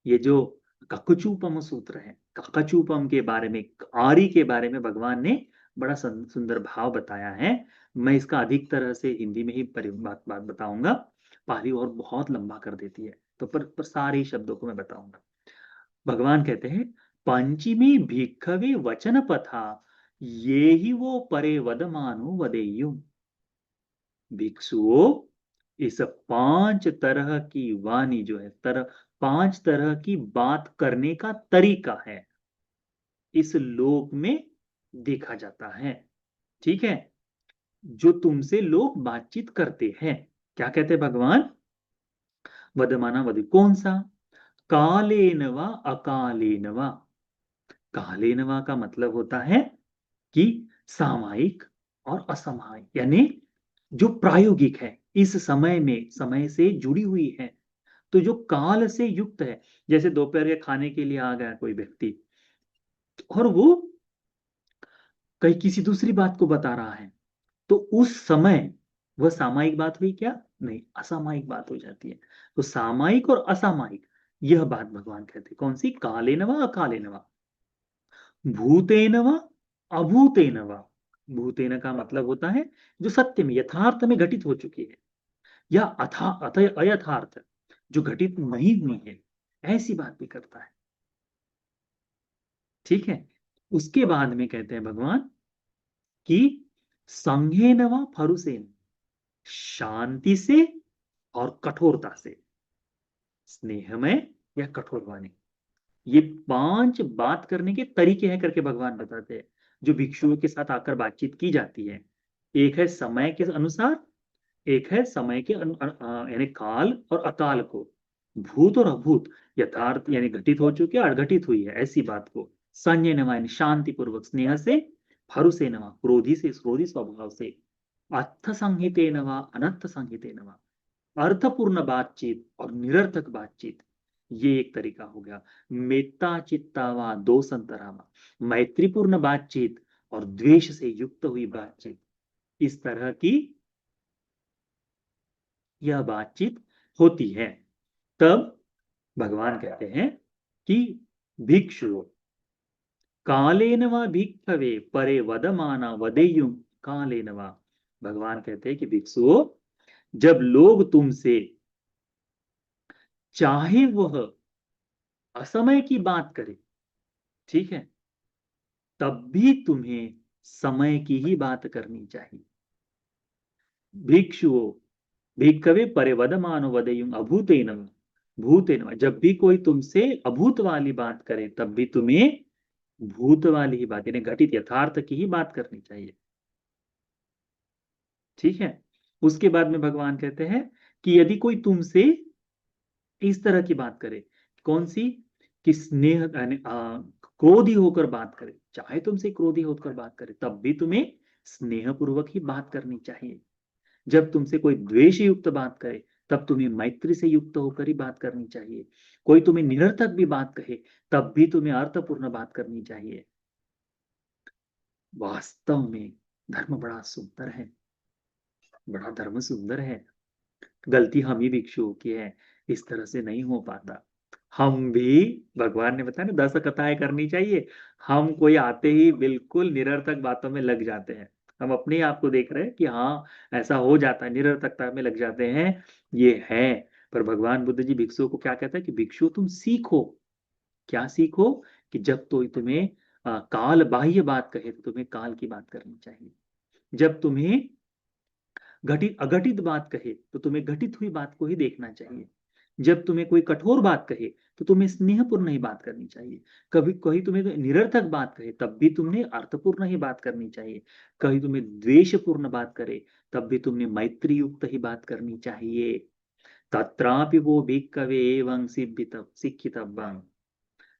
ये जो ककचूपम सूत्र है, ककचूपम के बारे में, आरी के बारे में भगवान ने बड़ा सुंदर भाव बताया है। मैं इसका अधिक तरह से हिंदी में ही बात बताऊंगा, पाली और बहुत लंबा कर देती है, तो पर सारे शब्दों को मैं बताऊंगा। भगवान कहते हैं पंचमी भिक्खवे वचन पथा, ये ही वो परे वदमानो वदेयु। भिक्षुओं, इस 5 तरह की वाणी जो है, 5 तरह की बात करने का तरीका है, इस लोक में देखा जाता है। ठीक है, जो तुमसे लोग बातचीत करते हैं, क्या कहते हैं भगवान? वदमाना वद, कौन सा? कालेन वा अकालेन वा। कालेन वा का मतलब होता है कि सामयिक और असामयिक, यानी जो प्रायोगिक है, इस समय में समय से जुड़ी हुई है, तो जो काल से युक्त है। जैसे दोपहर के खाने के लिए आ गया कोई व्यक्ति और वो कहीं किसी दूसरी बात को बता रहा है, तो उस समय वह सामयिक बात हुई क्या? नहीं, असामयिक बात हो जाती है। तो सामयिक और असामयिक, यह बात भगवान कहते हैं कौन सी? कालेन वा अकालेन वा, भूतेन वा अभूतेन वा। भूतेन का मतलब होता है जो सत्य में, यथार्थ में घटित हो चुकी है, या अयथार्थ, जो घटित नहीं हुई है, ऐसी बात भी करता है। ठीक है, उसके बाद में कहते हैं भगवान कि संघेन व फरुसेन, शांति से और कठोरता से, स्नेह में या कठोर वाणी, ये 5 बात करने के तरीके हैं करके भगवान बताते हैं, जो भिक्षुओं के साथ आकर बातचीत की जाती है। एक है समय के अनुसार, एक है समय के यानी काल और अकाल को, भूत और अभूत, यथार्थ यानी घटित हो चुकी है, अघटित हुई है, ऐसी बात को। संजय नवा यानी शांति पूर्वक, स्नेह से, भरुसे नवा क्रोधी से, क्रोधी स्वभाव से, अर्थ संहिते नवा अनर्थ संहिते नवा, अर्थपूर्ण बातचीत और निरर्थक बातचीत, ये एक तरीका हो गया। मेत्ता चित्तावा दो संतरावा, मैत्रीपूर्ण बातचीत और द्वेष से युक्त हुई बातचीत, इस तरह की यह बातचीत होती है। तब भगवान कहते हैं कि भिक्षु कालेन वा भिक्षवे परे वदमाना वदेयुम कालेन वा, भगवान कहते हैं कि भिक्षुओं, जब लोग तुमसे चाहे वह असमय की बात करे, ठीक है, तब भी तुम्हें समय की ही बात करनी चाहिए। भिक्षुओं, भिक्खवे परिवदमानो वदेयुं अभूतेन भूतेन, जब भी कोई तुमसे अभूत वाली बात करे तब भी तुम्हें भूत वाली ही बात, यानी घटित यथार्थ की ही बात करनी चाहिए। ठीक है। उसके बाद में भगवान कहते हैं कि यदि कोई तुमसे इस तरह की बात करे, कौन सी, कि स्नेह यानी क्रोधी होकर बात करे, चाहे तुमसे क्रोधी होकर बात करे तब भी तुम्हें स्नेह पूर्वक ही बात करनी चाहिए। जब तुमसे कोई द्वेष युक्त बात करे तब तुम्हें मैत्री से युक्त होकर ही बात करनी चाहिए। कोई तुम्हें निरर्थक भी बात कहे तब भी तुम्हें अर्थपूर्ण बात करनी चाहिए। वास्तव में धर्म बड़ा सुंदर है, बड़ा धर्म सुंदर है। गलती हम ही भिक्षुओं की है, इस तरह से नहीं हो पाता। हम भी, भगवान ने बताया ना 10 कथाएं करनी चाहिए, हम कोई आते ही बिल्कुल निरर्थक बातों में लग जाते हैं। हम अपने आप को देख रहे हैं कि हाँ, ऐसा हो जाता है, निरर्थकता में लग जाते हैं, ये है। पर भगवान बुद्ध जी भिक्षुओं को क्या कहता है कि भिक्षु तुम सीखो। क्या सीखो? कि जब तो तुम्हें काल बाह्य बात कहे तो तुम्हें काल की बात करनी चाहिए। जब तुम्हें घटित अघटित बात कहे तो तुम्हें घटित हुई बात को ही देखना चाहिए। जब तुम्हें कोई कठोर बात कहे तो तुम्हें स्नेहपूर्ण ही बात करनी चाहिए। कभी कहीं तुम्हें निरर्थक बात कहे तब भी तुमने अर्थपूर्ण ही बात करनी चाहिए। कहीं तुम्हें द्वेषपूर्ण बात करे तब भी तुमने मैत्री युक्त ही बात करनी चाहिए। तत्रापि वो भिक्खवे एवं शिक्षितव्यं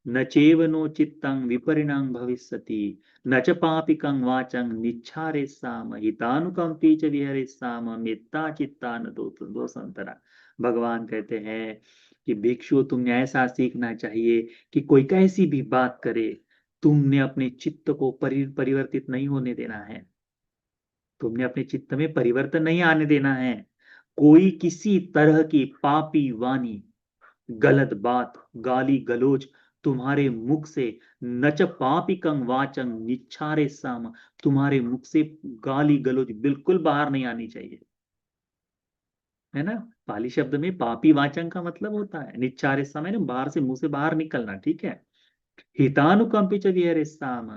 न चेवनो चित्तं विपरिणाम भविष्यति न च पापिकं वाचं निच्छारेत्साम हितानुकंपी च विहरेत्साम मित्ता चित्ता न दोषंतरा। भगवान कहते हैं कि भिक्षु, तुमने ऐसा सीखना चाहिए कि कोई कैसी भी बात करे, तुमने अपने चित्त को परिवर्तित नहीं होने देना है। तुमने अपने चित्त में परिवर्तन नहीं आने देना है। कोई किसी तरह की पापी वाणी, गलत बात, गाली गलौज तुम्हारे मुख से, नच पापिकं वाचं निच्छारे साम, तुम्हारे मुख से गाली गलौज बिल्कुल बाहर नहीं आनी चाहिए। है ना? पाली शब्द में पापी वाचन का मतलब होता है निच्छारे साम, है ना, बाहर से, मुंह से बाहर निकलना। ठीक है। हितानुकंपी च विहरे साम,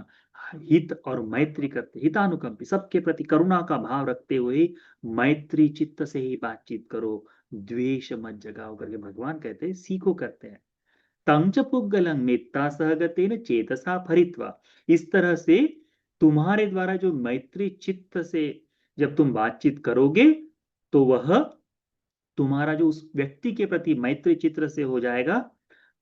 हित और मैत्री करते, हितानुकंपी सबके प्रति करुणा का भाव रखते हुए मैत्री चित्त से ही बातचीत करो, द्वेष मत जगाओ करके भगवान कहते हैं, सीखो करते हैं। तंच पुग्गलं मेत्ता सहगतेन चेतसा फरित्वा, इस तरह से तुम्हारे द्वारा जो मैत्री चित्त से जब तुम बातचीत करोगे तो वह तुम्हारा जो उस व्यक्ति के प्रति मैत्री चित्र से हो जाएगा,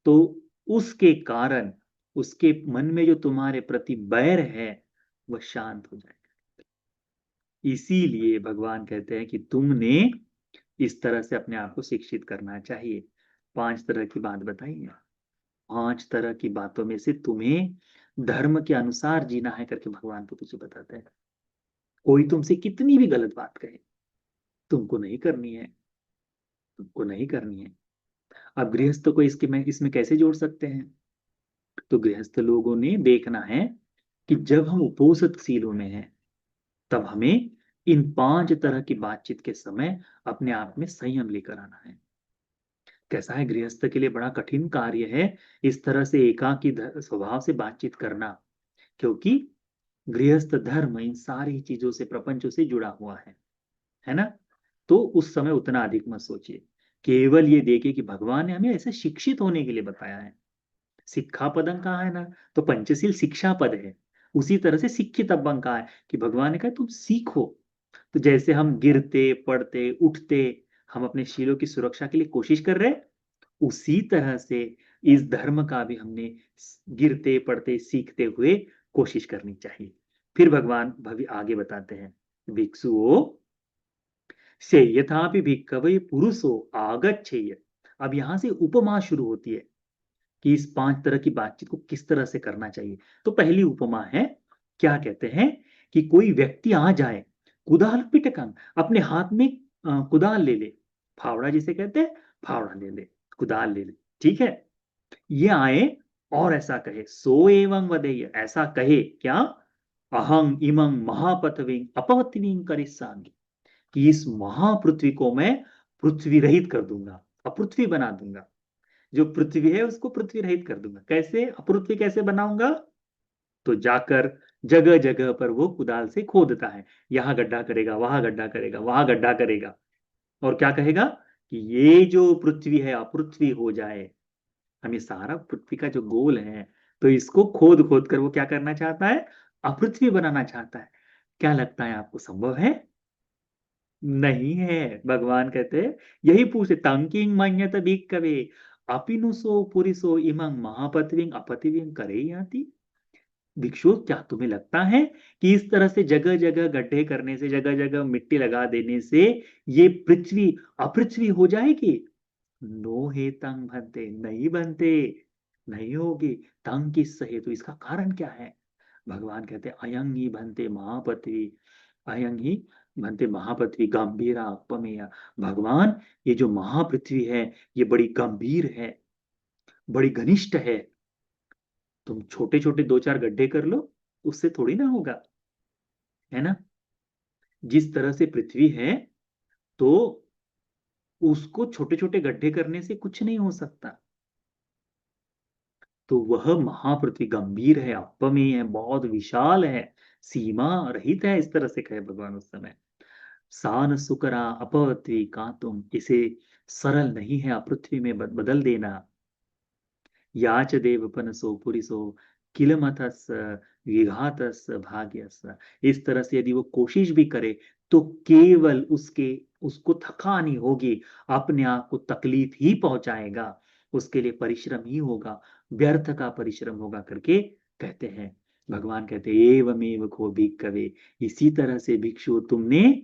तो उसके कारण उसके मन में जो तुम्हारे प्रति बैर है वह शांत हो जाएगा। इसीलिए भगवान कहते हैं कि तुमने इस तरह से अपने आप को शिक्षित करना चाहिए। 5 तरह की बात बताई है। 5 तरह की बातों में से तुम्हें धर्म के अनुसार जीना है करके भगवान तो तुझे बताते हैं। कोई तुमसे कितनी भी गलत बात कहे, तुमको नहीं करनी है, तुमको नहीं करनी है। अब गृहस्थ को इसके में इसमें कैसे जोड़ सकते हैं? तो गृहस्थ लोगों ने देखना है कि जब हम उपोषणशीलों में हैं तब हमें इन 5 तरह की बातचीत के समय अपने आप में संयम लेकर आना है। कैसा है, गृहस्थ के लिए बड़ा कठिन कार्य है इस तरह से एकाकी स्वभाव से बातचीत करना, क्योंकि गृहस्थ धर्म इन सारी चीजों से, प्रपंचों से जुड़ा हुआ है ना? तो उस समय उतना अधिक मत सोचिए। केवल ये देखिए कि भगवान ने हमें ऐसे शिक्षित होने के लिए बताया है। शिक्षा पदं कहा है ना, तो पंचशील शिक्षा पद है। उसी तरह से शिक्षित अब्बं कहा है कि भगवान ने कहा तुम सीखो। तो जैसे हम गिरते पड़ते उठते, हम अपने शीलों की सुरक्षा के लिए कोशिश कर रहे हैं, उसी तरह से इस धर्म का भी हमने गिरते पड़ते सीखते हुए कोशिश करनी चाहिए। फिर भगवान भवि आगे बताते हैं, भिक्षुओं से यथापि भिक्खवे पुरुषो आगच्छेय। अब यहां से उपमा शुरू होती है कि इस 5 तरह की बातचीत को किस तरह से करना चाहिए। तो पहली उपमा है, क्या कहते हैं कि कोई व्यक्ति आ जाए, कुदाल पिटकं, अपने हाथ में कुदाल ले ले, फावड़ा जिसे कहते हैं, फावड़ा ले ले, कुदाल ले ले, ठीक है। ये आए और ऐसा कहे, सो एवं वदेय, ऐसा कहे क्या, अहं इमं महापतविं अपवत्तिनीं करिष्यामि, कि इस महापृथ्वी को मैं पृथ्वी रहित कर दूंगा, अपृथ्वी बना दूंगा। जो पृथ्वी है उसको पृथ्वी रहित कर दूंगा। कैसे अपृथ्वी कैसे बनाऊंगा? तो जाकर जगह जगह पर वो कुदाल से खोदता है, यहां गड्ढा करेगा, वहां गड्ढा करेगा, वहां गड्ढा करेगा, और क्या कहेगा कि ये जो पृथ्वी है अपृथ्वी हो जाए। हमें सारा पृथ्वी का जो गोल है, तो इसको खोद खोद कर वो क्या करना चाहता है? अपृथ्वी बनाना चाहता है। क्या लगता है आपको, संभव है? नहीं है। भगवान कहते हैं, यही पूछे तंकिंग मन्यत भिक्खवे अपिनुसो पुरिसो इमं महापतिविं अपतिविं करे याति। भिक्षु, क्या तुम्हें लगता है कि इस तरह से जगह जगह गड्ढे करने से, जगह जगह मिट्टी लगा देने से ये पृथ्वी अपृथ्वी हो जाएगी? नो हे तंग बनते, नहीं बनते, नहीं होगी। तंग किस है, तो इसका कारण क्या है? भगवान कहते हैं अयं ही बनते महापृथ्वी, अयं ही बनते महापृथ्वी गंभीरा अपमेय। भगवान, ये जो महापृथ्वी है ये बड़ी गंभीर है, बड़ी घनिष्ठ है। तुम छोटे छोटे दो चार गड्ढे कर लो, उससे थोड़ी ना होगा, है ना? जिस तरह से पृथ्वी है, तो उसको छोटे छोटे गड्ढे करने से कुछ नहीं हो सकता। तो वह महापृथ्वी गंभीर है, अपमेय है, बहुत विशाल है, सीमा रहित है, इस तरह से कहे भगवान उस समय। सान सुकरा अपवत्वी का तुम इसे सरल नहीं है अपृथ्वी में बदल देना। याच देवपनसो पुरिसो किलमथस विघातस भाग्यस। इस तरह से यदि वो कोशिश भी करे तो केवल उसको थकानी होगी, अपने आप को तकलीफ ही पहुंचाएगा, उसके लिए परिश्रम ही होगा, व्यर्थ का परिश्रम होगा करके कहते हैं। भगवान कहते हैं एवमेव को भिक्खवे, इसी तरह से भिक्षु तुमने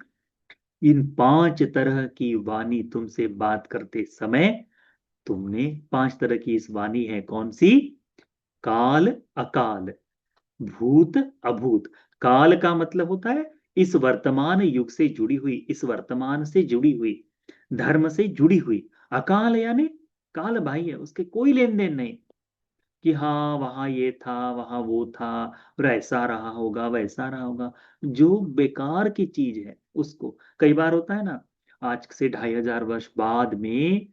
इन 5 तरह की वाणी तुमसे बात करते समय, तुमने 5 तरह की इस वाणी है, कौन सी? काल अकाल, भूत अभूत। काल का मतलब होता है इस वर्तमान युग से जुड़ी हुई, इस वर्तमान से जुड़ी हुई, धर्म से जुड़ी हुई। अकाल यानी काल बाह्य है, उसके कोई लेन देन नहीं, कि हाँ वहां ये था, वहां वो था, और ऐसा रहा होगा, वैसा रहा होगा। जो बेकार की चीज है उसको, कई बार होता है ना, आज से 2500 वर्ष बाद में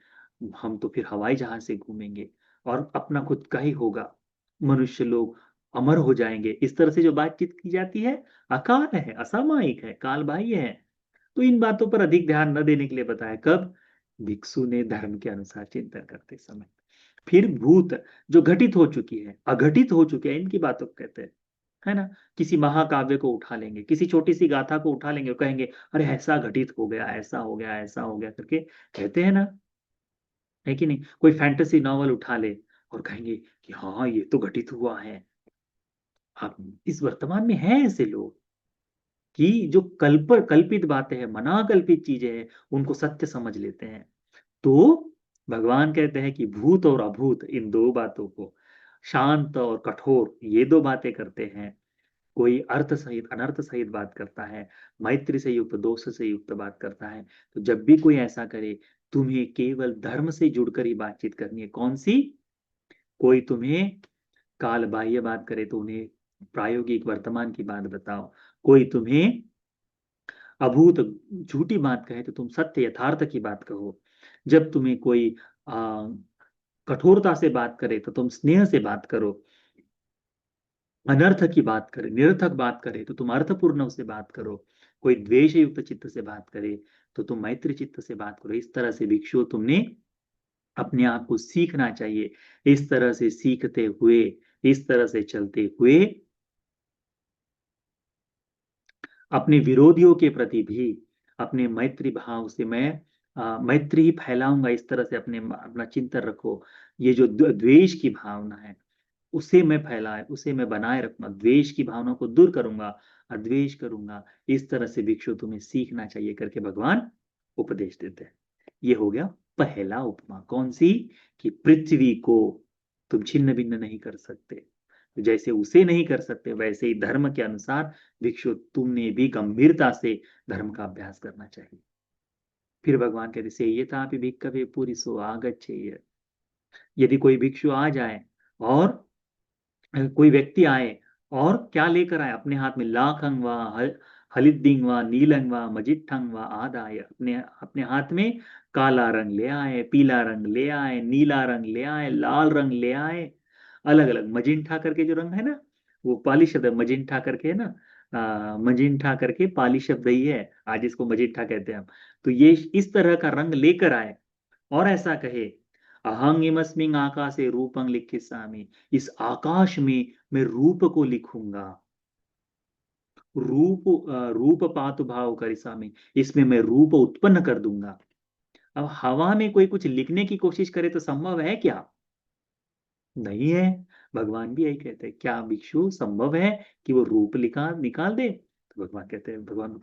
हम तो फिर हवाई जहाज से घूमेंगे और अपना खुद का ही होगा, मनुष्य लोग अमर हो जाएंगे, इस तरह से जो बातचीत की जाती है अकाल है, असामयिक है, काल बाह्य है। तो इन बातों पर अधिक ध्यान न देने के लिए बताया, कब? भिक्षु ने धर्म के अनुसार चिंतन करते समय। फिर भूत, जो घटित हो चुकी है, अघटित हो चुके हैं, इनकी बातों को कहते हैं, है ना? किसी महाकाव्य को उठा लेंगे, किसी छोटी सी गाथा को उठा लेंगे और कहेंगे अरे ऐसा घटित हो गया, ऐसा हो गया, ऐसा हो गया करके कहते हैं ना, है कि नहीं? कोई फैंटेसी नॉवल उठा ले और कहेंगे कि हाँ ये तो घटित हुआ है। अब इस वर्तमान में है ऐसे लोग कि जो कल्पित बातें हैं, मनाकल्पित चीजें हैं, उनको सत्य समझ लेते हैं। तो भगवान कहते हैं कि भूत और अभूत, इन दो बातों को, शांत और कठोर, ये दो बातें करते हैं। कोई अर्थ सहित अनर्थ सहित बात करता है, मैत्री से युक्त दोष से युक्त बात करता है। तो जब भी कोई ऐसा करे, तुम्हें केवल धर्म से जुड़कर ही बातचीत करनी है। कौन सी? कोई तुम्हें काल बाह्य बात करे तो उन्हें प्रायोगिक वर्तमान की बात बताओ। कोई तुम्हें अभूत झूठी बात कहे तो तुम सत्य यथार्थ की बात कहो। जब तुम्हें कोई आ, कठोरता से बात करे तो तुम स्नेह से बात करो। अनर्थ की बात करे, निरर्थक बात करे तो तुम अर्थपूर्ण उसे बात करो। कोई द्वेष युक्त चित्त से बात करे तो तुम मैत्री चित्त से बात करो। इस तरह से भिक्षु तुमने अपने आप को सीखना चाहिए। इस तरह से सीखते हुए, इस तरह से चलते हुए अपने विरोधियों के प्रति भी अपने मैत्री भाव से मैं मैत्री ही फैलाऊंगा, इस तरह से अपना चिंतन रखो। ये जो द्वेष की भावना है उसे मैं फैलाए, उसे मैं बनाए रखूंगा, द्वेष की भावना को दूर करूंगा, अद्वेष करूंगा। इस तरह से भिक्षु तुम्हें सीखना चाहिए करके भगवान उपदेश देते हैं। ये हो गया पहला उपमा, कौन सी? कि पृथ्वी को तुम छिन्न भिन्न नहीं कर सकते, तो जैसे उसे नहीं कर सकते वैसे ही धर्म के अनुसार भिक्षु तुमने भी गंभीरता से धर्म का अभ्यास करना चाहिए। फिर भगवान कहते से ये था भिक्खवे पुरिसो आगच्छेय। यदि कोई भिक्षु आ जाए और कोई व्यक्ति आए और क्या लेकर आए, अपने हाथ में लाखं व हलिद्दिंग व नीलंग व मजिट्ठंग व आदाय, अपने अपने हाथ में काला रंग ले आए, पीला रंग ले आए, नीला रंग ले आए, लाल रंग ले आए, अलग अलग मजिंठा करके जो रंग है ना, वो पाली शब्द है, मजिंठा करके है ना, मजिंठा करके पाली शब्द ही है, आज इसको मजिंठा कहते हैं हम। तो ये इस तरह का रंग लेकर आए और ऐसा कहे, अहंग इमस्मिंग आकाशे रूपंग लिखिस्सामि, इस आकाश में मैं रूप को लिखूंगा, रूप पातु भाव करिसामि, इसमें मैं रूप उत्पन्न कर दूंगा। अब हवा में कोई कुछ लिखने की कोशिश करे तो संभव है क्या? नहीं है। भगवान भी यही कहते हैं, क्या भिक्षु संभव है कि वो रूप लिखा निकाल दे? तो भगवान कहते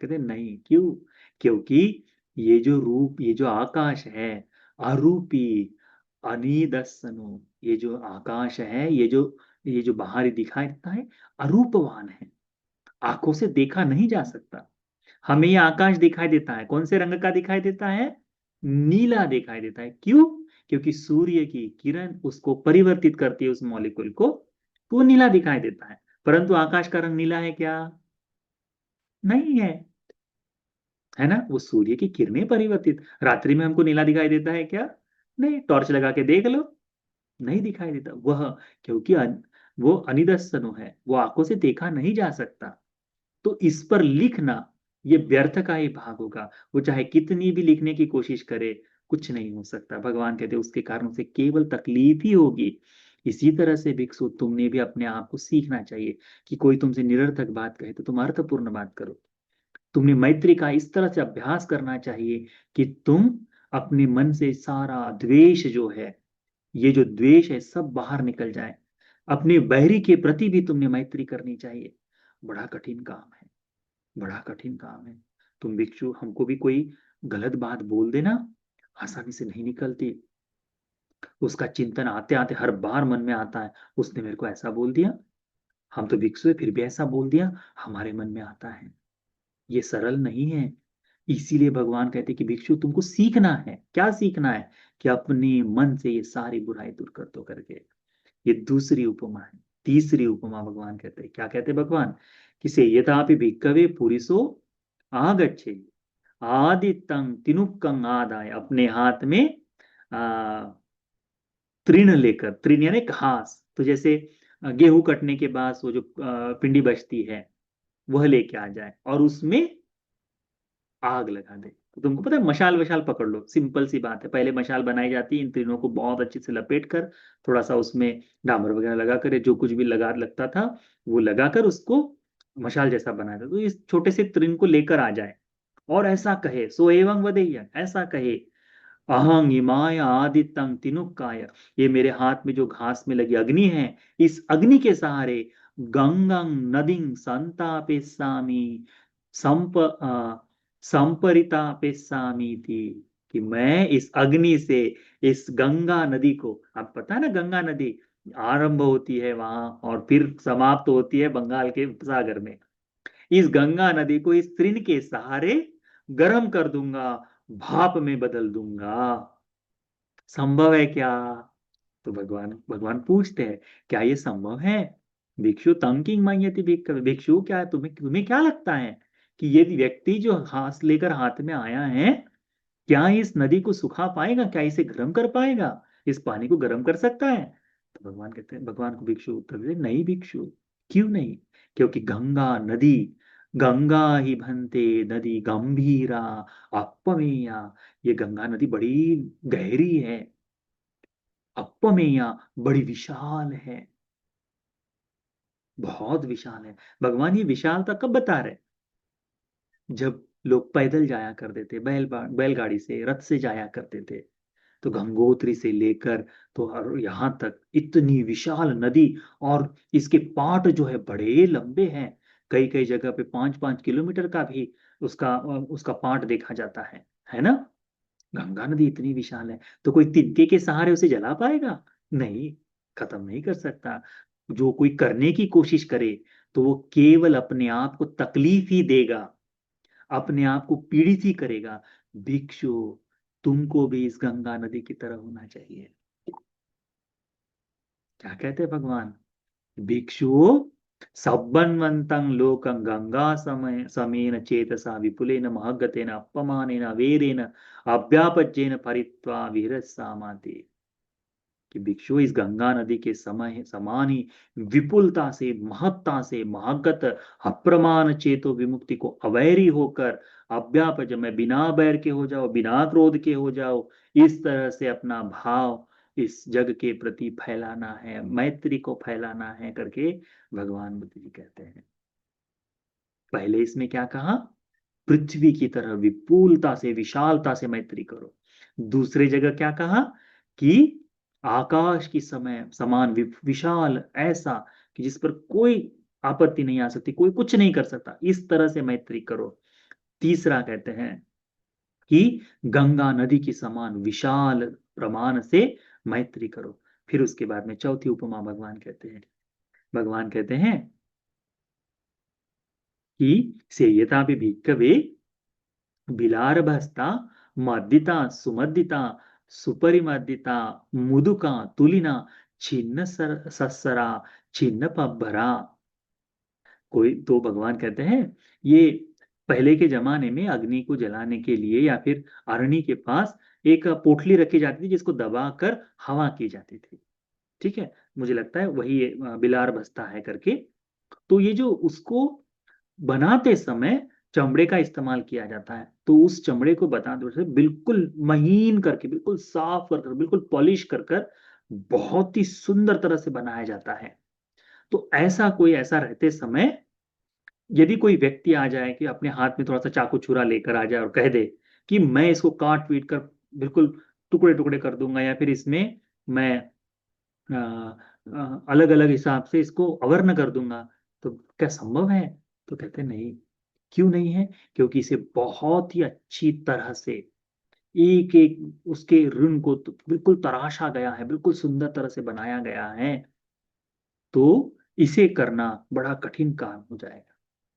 हैं नहीं। क्यों? क्योंकि ये जो रूप, ये जो आकाश है, अरूपी अनिदस्सनो, ये जो आकाश है, ये जो बाहर दिखाई देता है, अरूपवान है, आंखों से देखा नहीं जा सकता। हमें ये आकाश दिखाई देता है, कौन से रंग का दिखाई देता है? नीला दिखाई देता है। क्यों? क्योंकि सूर्य की किरण उसको परिवर्तित करती है, उस मॉलिक्यूल को, तो वो नीला दिखाई देता है। परंतु आकाश का रंग नीला है क्या? नहीं है। है ना, वो सूर्य की किरणें परिवर्तित, रात्रि में हमको नीला दिखाई देता है क्या? नहीं, टॉर्च लगा के देख लो, नहीं दिखाई देता वह, क्योंकि वो अनिदर्शनो है, वो आंखों से देखा नहीं जा सकता। तो इस पर लिखना ये व्यर्थ का ही भाग होगा। वो चाहे कितनी भी लिखने की कोशिश करे, कुछ नहीं हो सकता। भगवान कहते उसके कारण से केवल तकलीफ ही होगी। इसी तरह से भिक्षु, तुमने भी अपने आप को सीखना चाहिए कि कोई तुमसे निरर्थक बात कहे तो तुम अर्थपूर्ण बात करो। तुमने मैत्री का इस तरह से अभ्यास करना चाहिए कि तुम अपने मन से सारा द्वेष जो है, ये जो द्वेष है सब बाहर निकल जाए। अपने बैरी के प्रति भी तुमने मैत्री करनी चाहिए। बड़ा कठिन काम है, बड़ा कठिन काम है। तुम भिक्षु, हमको भी कोई गलत बात बोल देना, आसानी से नहीं निकलती। उसका चिंतन आते आते हर बार मन में आता है, उसने मेरे को ऐसा बोल दिया, हम तो भिक्षु है फिर भी ऐसा बोल दिया, हमारे मन में आता है। ये सरल नहीं है। इसीलिए भगवान कहते हैं कि भिक्षु तुमको सीखना है। क्या सीखना है? कि अपने मन से ये सारी बुराई दूर कर दो करके। ये दूसरी उपमा है। तीसरी उपमा भगवान कहते हैं, क्या कहते हैं भगवान? कि से यथापि भिक्खवे पुरुषो आगच्छे आदित्यं तिनुक्कं आदाय, अपने हाथ में आ, तृण लेकर, तृण यानी घास, तो जैसे गेहूं कटने के बाद वो जो पिंडी बचती है, वह लेके आ जाए और उसमें आग लगा दे। तो तुमको पता है, मशाल वशाल पकड़ लो, सिंपल सी बात है। पहले मशाल बनाई जाती है, इन तीनों को बहुत अच्छे से लपेट कर, थोड़ा सा उसमें डामर वगैरह लगा कर, जो कुछ भी लगा लगता था वो लगाकर उसको मशाल जैसा बनाया था। तो इस छोटे से तृण को लेकर आ जाए और ऐसा कहे, सो एवं वदेय, ऐसा कहे, अहं इमाय आदित्यं तिनुक्काय, ये मेरे हाथ में जो घास में लगी अग्नि है, इस अग्नि के सहारे गंगं नदीं संतापेस्सामि, संप संपरितापेस्सामि थी, कि मैं इस अग्नि से इस गंगा नदी को, आप पता है ना, गंगा नदी आरंभ होती है वहां और फिर समाप्त होती है बंगाल के सागर में, इस गंगा नदी को इस तृण के सहारे गर्म कर दूंगा, भाप में बदल दूंगा। संभव है क्या? तो भगवान भगवान पूछते हैं, क्या ये संभव है? भिक्षु तंकिंग मांगती भिक्षु, क्या है, तुम्हें तुम्हें क्या लगता है कि ये व्यक्ति जो घास लेकर हाथ में आया है, क्या इस नदी को सुखा पाएगा? क्या इसे गर्म कर पाएगा? इस पानी को गर्म कर सकता है? तो भगवान कहते हैं, भगवान को भिक्षु उत्तर देते, नहीं भिक्षु। क्यों नहीं? क्योंकि गंगा नदी, गंगा ही भंते नदी गंभीरा अपमेया, ये गंगा नदी बड़ी गहरी है, अपमेया बड़ी विशाल है, बहुत विशाल है। भगवान ये विशालता कब बता रहे? जब लोग पैदल जाया करते थे, बैलगाड़ी से, रथ से जाया करते थे, तो गंगोत्री से लेकर तो यहाँ तक इतनी विशाल नदी, और इसके पाट जो है बड़े लंबे हैं, कई कई जगह पे 5-5 किलोमीटर का भी उसका उसका पाट देखा जाता है ना। गंगा नदी इतनी विशाल है, तो कोई तिनके के सहारे उसे जला पाएगा? नहीं, खत्म नहीं कर सकता। जो कोई करने की कोशिश करे तो वो केवल अपने आप को तकलीफ ही देगा, अपने आप को पीड़ित ही करेगा। भिक्षु, तुमको भी इस गंगा नदी की तरह होना चाहिए। क्या कहते हैं भगवान? भिक्षु, सब्बन्वन्तं लोकं गंगा समय समेन चेतसा विपुलेन महगतेन अपमानेन वेरेन अव्यापज्येन परित्वा विहरसामाते। कि भिक्षु इस गंगा नदी के समय समान ही विपुलता से, महत्ता से, महागत अप्रमाण चेतो विमुक्ति को अवैरी होकर अव्यापज, मैं बिना बैर के हो जाओ, बिना क्रोध के हो जाओ, इस तरह से अपना भाव इस जग के प्रति फैलाना है, मैत्री को फैलाना है करके भगवान बुद्ध जी कहते हैं। पहले इसमें क्या कहा? पृथ्वी की तरह विपुलता से, विशालता से मैत्री करो। दूसरे जगह क्या कहा? कि आकाश की समय समान विशाल, ऐसा कि जिस पर कोई आपत्ति नहीं आ सकती, कोई कुछ नहीं कर सकता, इस तरह से मैत्री करो। तीसरा कहते हैं कि गंगा नदी की समान विशाल प्रमाण से मैत्री करो। फिर उसके बाद में चौथी उपमा भगवान कहते हैं, भगवान कहते हैं कि सेयता भी भिक्खवे बिलारभस्ता मद्दिता सुमद्दिता सुपरिमद्दिता मुदुका तुलिना छिन्न सत्सरा छिन्न पब्बरा। कोई तो भगवान कहते हैं ये पहले के जमाने में अग्नि को जलाने के लिए या फिर अरणी के पास एक पोटली रखी जाती थी जिसको दबाकर हवा की जाती थी। ठीक है, मुझे लगता है वही बिलार बस्ता है करके। तो ये जो उसको बनाते समय चमड़े का इस्तेमाल किया जाता है, तो उस चमड़े को बताते हुए बिल्कुल महीन करके, बिल्कुल साफ कर कर, बिल्कुल पॉलिश कर कर बहुत ही सुंदर तरह से बनाया जाता है। तो ऐसा कोई ऐसा रहते समय यदि कोई व्यक्ति आ जाए कि अपने हाथ में थोड़ा सा चाकू छुरा लेकर आ जाए और कह दे कि मैं इसको काट पीट कर बिल्कुल टुकड़े टुकड़े कर दूंगा, या फिर इसमें मैं अलग अलग हिसाब से इसको अवर्ण कर दूंगा, तो क्या संभव है? तो कहते हैं नहीं। क्यों नहीं है? क्योंकि इसे बहुत ही अच्छी तरह से एक एक उसके ऋण को तो बिल्कुल तराशा गया है, बिल्कुल सुंदर तरह से बनाया गया है। तो इसे करना बड़ा कठिन काम हो जाएगा,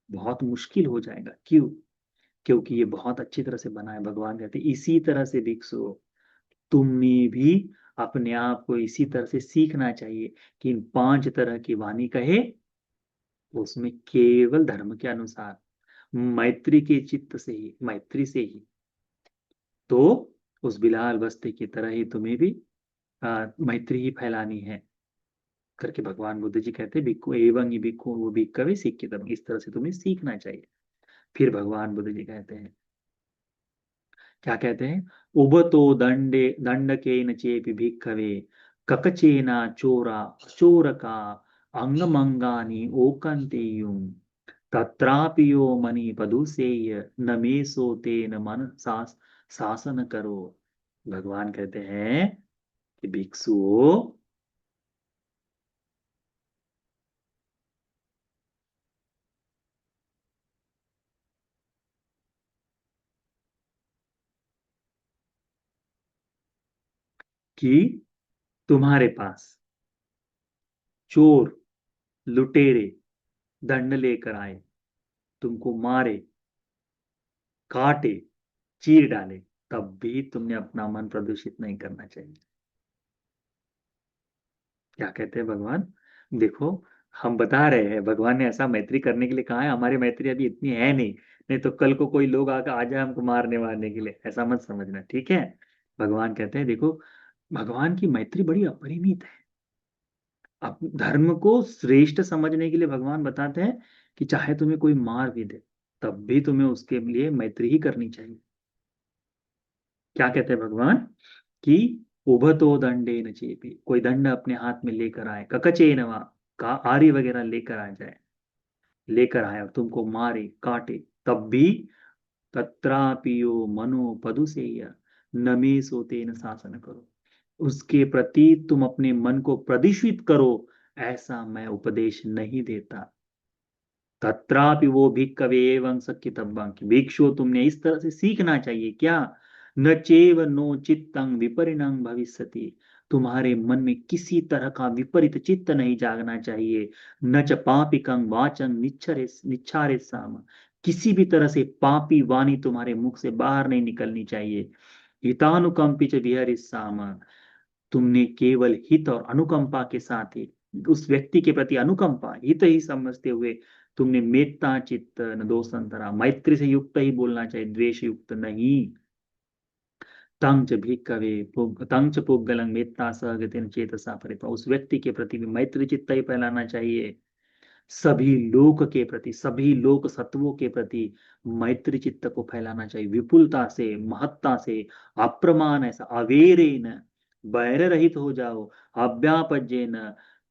बहुत मुश्किल हो जाएगा। क्यों? क्योंकि ये बहुत अच्छी तरह से बना है। भगवान कहते हैं इसी तरह से भिक्षु तुम्हें भी अपने आप को इसी तरह से सीखना चाहिए कि इन 5 तरह की वाणी कहे, उसमें केवल धर्म के अनुसार मैत्री के चित्त से ही, मैत्री से ही, तो उस बिलाल बस्ते की तरह ही तुम्हें भी मैत्री ही फैलानी है करके भगवान बुद्ध जी कहते हैं भिक्खु एवं ही भिक्खु वो भिक्खवे सिक्खितम्, इस तरह से तुम्हें सीखना चाहिए। फिर भगवान बुद्ध जी कहते हैं, क्या कहते हैं? उबतो दंडे दंडकेन चेपि भिक्खवे ककचेना चोरा चोरका अंगमंगानि ओकंतेयुम तत्रापि यो मणि पदुसेय न मे सो तेन मन शासन करो। भगवान कहते हैं कि भिक्षुओं, कि तुम्हारे पास चोर लुटेरे दंड लेकर आए, तुमको मारे, काटे, चीर डाले, तब भी तुमने अपना मन प्रदूषित नहीं करना चाहिए। क्या कहते हैं भगवान? देखो, हम बता रहे हैं भगवान ने ऐसा मैत्री करने के लिए कहा है, हमारी मैत्री अभी इतनी है नहीं, नहीं तो कल को कोई लोग आकर आ जाए हमको मारने वारने के लिए, ऐसा मत समझना, ठीक है? भगवान कहते हैं देखो, भगवान की मैत्री बड़ी अपरिमित है। अब धर्म को श्रेष्ठ समझने के लिए भगवान बताते हैं कि चाहे तुम्हें कोई मार भी दे, तब भी तुम्हें उसके लिए मैत्री ही करनी चाहिए। क्या कहते हैं भगवान? कि उभतो दंडे न चेपी, कोई दंड अपने हाथ में लेकर आए, ककचे नवा का आरी वगैरह लेकर आ जाए, लेकर आए और तुमको मारे काटे, तब भी तत्रापियो मनो पदुसेय नमे सोते न शासन करो, उसके प्रति तुम अपने मन को प्रदूषित करो, ऐसा मैं उपदेश नहीं देता। तत्रापि वो भिक्खवे एवं सख्यतव्यं, कि भिक्षु तुमने इस तरह से सीखना चाहिए। क्या? न चेव नो चित्तं विपरिणं भविष्यति, तुम्हारे मन में किसी तरह का विपरीत चित्त नहीं जागना चाहिए। न च पापिकं वाचं निच्छारे साम, किसी भी तरह से पापी वाणी तुम्हारे मुख से बाहर नहीं निकलनी चाहिए। हितानुकंपी च विहरिष्याम, तुमने केवल हित और अनुकंपा के साथ ही उस व्यक्ति के प्रति अनुकंपा हित ही समझते हुए तुमने मेत्ता चित्त न दोषंतरा, मैत्री से युक्त ही बोलना चाहिए, द्वेष युक्त नहीं। तंच भिक्खवे तंच पुग्गलं मेत्ता सहगतिन चेतसा परिपा, उस व्यक्ति के प्रति भी मैत्री चित्त ही फैलाना चाहिए। सभी लोक के प्रति, सभी लोक सत्वों के प्रति मैत्री चित्त को फैलाना चाहिए, विपुलता से, महत्ता से, अप्रमाण ऐसा अवेरेन, बैर रहित हो जाओ, अव्यापजेन,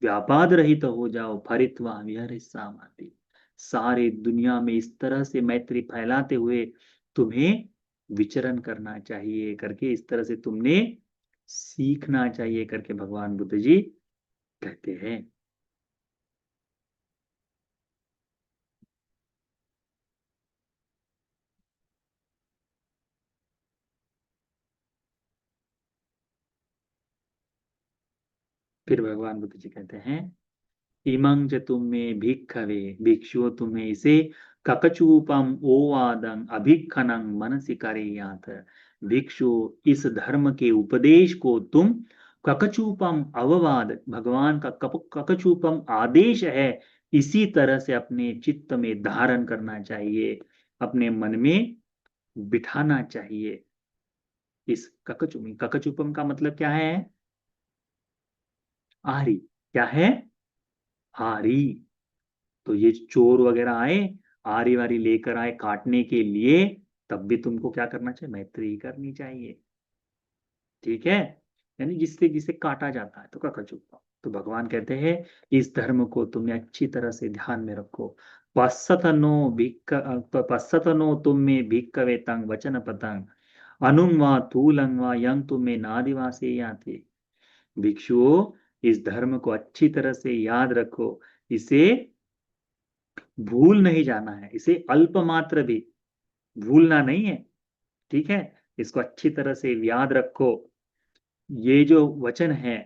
व्यापाद रहित हो जाओ, फरित्वा विहरिष्यामाति, सारे दुनिया में इस तरह से मैत्री फैलाते हुए तुम्हें विचरण करना चाहिए करके, इस तरह से तुमने सीखना चाहिए करके भगवान बुद्ध जी कहते हैं। फिर भगवान बुद्ध जी कहते हैं, इमं च तुम्हें भिक्खवे, भिक्षुओं तुम्हें इसे ककचूपम ओवादं अभिक्खनं मनसि करेयाथ, भिक्षु इस धर्म के उपदेश को तुम ककचूपम अववाद, भगवान का ककचूपम आदेश है, इसी तरह से अपने चित्त में धारण करना चाहिए, अपने मन में बिठाना चाहिए। इस ककचूपम का मतलब क्या है? आरी। क्या है? आरी। तो ये चोर वगैरह आए, आरी वारी लेकर आए काटने के लिए, तब भी तुमको क्या करना चाहिए? मैत्री ही करनी चाहिए। ठीक है, यानी जिससे जिसे काटा जाता है तो ककचुप्पा। तो भगवान कहते हैं इस धर्म को तुमने अच्छी तरह से ध्यान में रखो। पश्सतनो तुम में भिक्कवे तंग वचन पतंग अनुंग वा तूलंग वा यंग तुम में नादिवासे याते, भिक्षुओं इस धर्म को अच्छी तरह से याद रखो, इसे भूल नहीं जाना है, इसे अल्प मात्र भी भूलना नहीं है। ठीक है, इसको अच्छी तरह से याद रखो। ये जो वचन है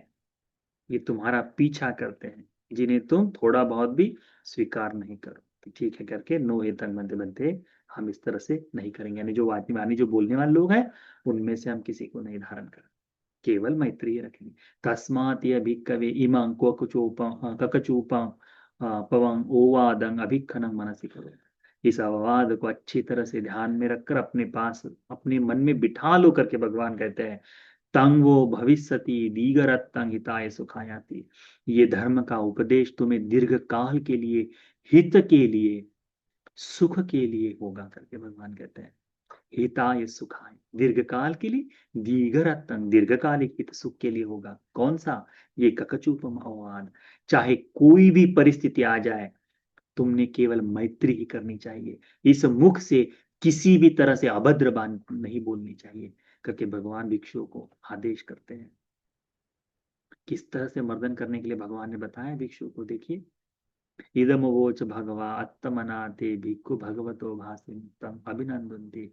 ये तुम्हारा पीछा करते हैं, जिन्हें तुम थोड़ा बहुत भी स्वीकार नहीं करो। तो ठीक है करके नो हे तंग बनते बनते हम इस तरह से नहीं करेंगे, यानी जो वाणी जो बोलने वाले लोग हैं उनमें से हम किसी को नहीं धारण करें, केवल मैत्री रखेंगे। तस्मात् ये भिक्खवे इमं ककचूपं पवं ओवादं अभिक्खनं मनसि करो, इस अववाद को अच्छी तरह से ध्यान में रखकर अपने पास अपने मन में बिठा लो करके भगवान कहते हैं, तंग वो भविष्यति दीगरत्तं हिताय सुखायाति, ये धर्म का उपदेश तुम्हें दीर्घ काल के लिए, हित के लिए, सुख के लिए होगा करके भगवान कहते हैं। हिताय सुखाय, दीर्घ काल के लिए, दीर्घरत्न दीर्घकालिक हित सुख के लिए होगा। कौन सा? ये ककचूपम अवाद, चाहे कोई भी परिस्थिति आ जाए तुमने केवल मैत्री ही करनी चाहिए, इस मुख से किसी भी तरह से अभद्र बात नहीं बोलनी चाहिए करके भगवान भिक्षुओं को आदेश करते हैं। किस तरह से मर्दन करने के लिए भगवान ने बताया भिक्षुओं को, देखिए, इदम वोच भगवा अत्तमनाते भिक्खु भगवतो भासितम अभिनंदन्ते,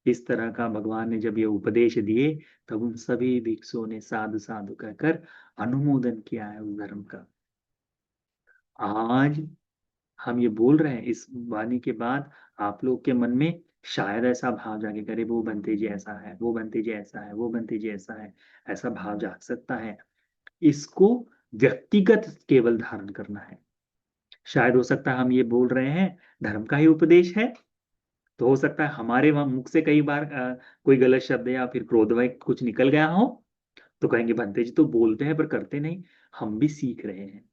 इस तरह का भगवान ने जब ये उपदेश दिए तब उन सभी भिक्षुओं ने साधु साधु कहकर अनुमोदन किया है उस धर्म का। आज हम ये बोल रहे हैं, इस वाणी के बाद आप लोग के मन में शायद ऐसा भाव जागे, करे वो बंते जी ऐसा है, वो बंते जी ऐसा है, वो बंते जी ऐसा है, ऐसा भाव जाग सकता है। इसको व्यक्तिगत केवल धारण करना है। शायद हो सकता है हम ये बोल रहे हैं धर्म का ही उपदेश है, तो हो सकता है हमारे वहां मुख से कई बार कोई गलत शब्द या फिर क्रोधमय कुछ निकल गया हो, तो कहेंगे भंते जी तो बोलते हैं पर करते नहीं। हम भी सीख रहे हैं,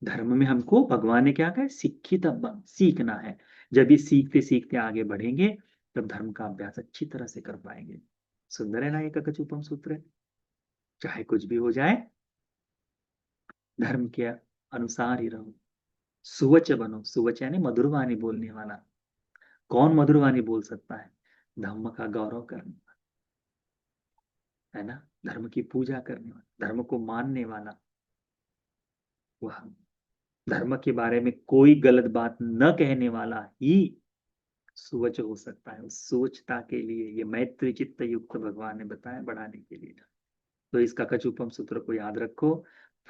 धर्म में हमको भगवान ने क्या कहा? शिक्षित सीखना है। जब ये सीखते सीखते आगे बढ़ेंगे तब धर्म का अभ्यास अच्छी तरह से कर पाएंगे। सुंदर है ना ये ककचूपम सूत्र? चाहे कुछ भी हो जाए धर्म के अनुसार ही रहो, सुवच बनो, सुवच यानी मधुरवाणी बोलने वाला। कौन मधुरवाणी बोल सकता है? धर्म का गौरव करने, है ना, धर्म की पूजा करने वाला, धर्म को मानने वाला, वह धर्म के बारे में कोई गलत बात न कहने वाला ही सुवच हो सकता है। उस सुवचता के लिए ये मैत्री चित्त युक्त भगवान ने बताया बढ़ाने के लिए। तो इस ककचूपम सूत्र को याद रखो।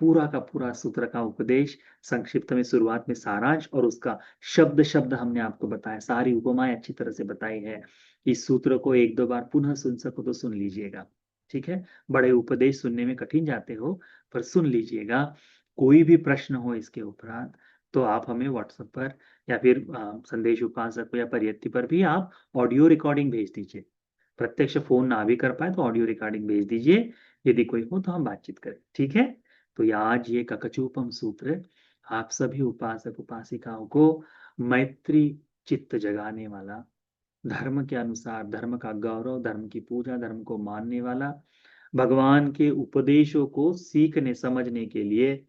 पूरा का पूरा सूत्र का उपदेश संक्षिप्त में शुरुआत में सारांश और उसका शब्द शब्द हमने आपको बताया, सारी उपमाएं अच्छी तरह से बताई है। इस सूत्र को एक दो बार पुनः सुन सको तो सुन लीजिएगा। ठीक है, बड़े उपदेश सुनने में कठिन जाते हो पर सुन लीजिएगा। कोई भी प्रश्न हो इसके उपरांत तो आप हमें व्हाट्सएप पर या फिर संदेश उपासक या परियत्ति पर भी आप ऑडियो रिकॉर्डिंग भेज दीजिए। प्रत्यक्ष फोन ना भी कर पाए तो ऑडियो रिकॉर्डिंग भेज दीजिए। यदि कोई हो तो हम बातचीत करें, ठीक है। तो ये आज ये ककचूपम सूत्र आप सभी उपासक उपासिकाओं को मैत्री चित्त जगाने वाला, धर्म के अनुसार धर्म का गौरव, धर्म की पूजा, धर्म को मानने वाला, भगवान के उपदेशों को सीखने समझने के लिए,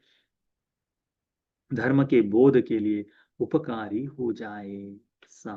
धर्म के बोध के लिए उपकारी हो जाए। सा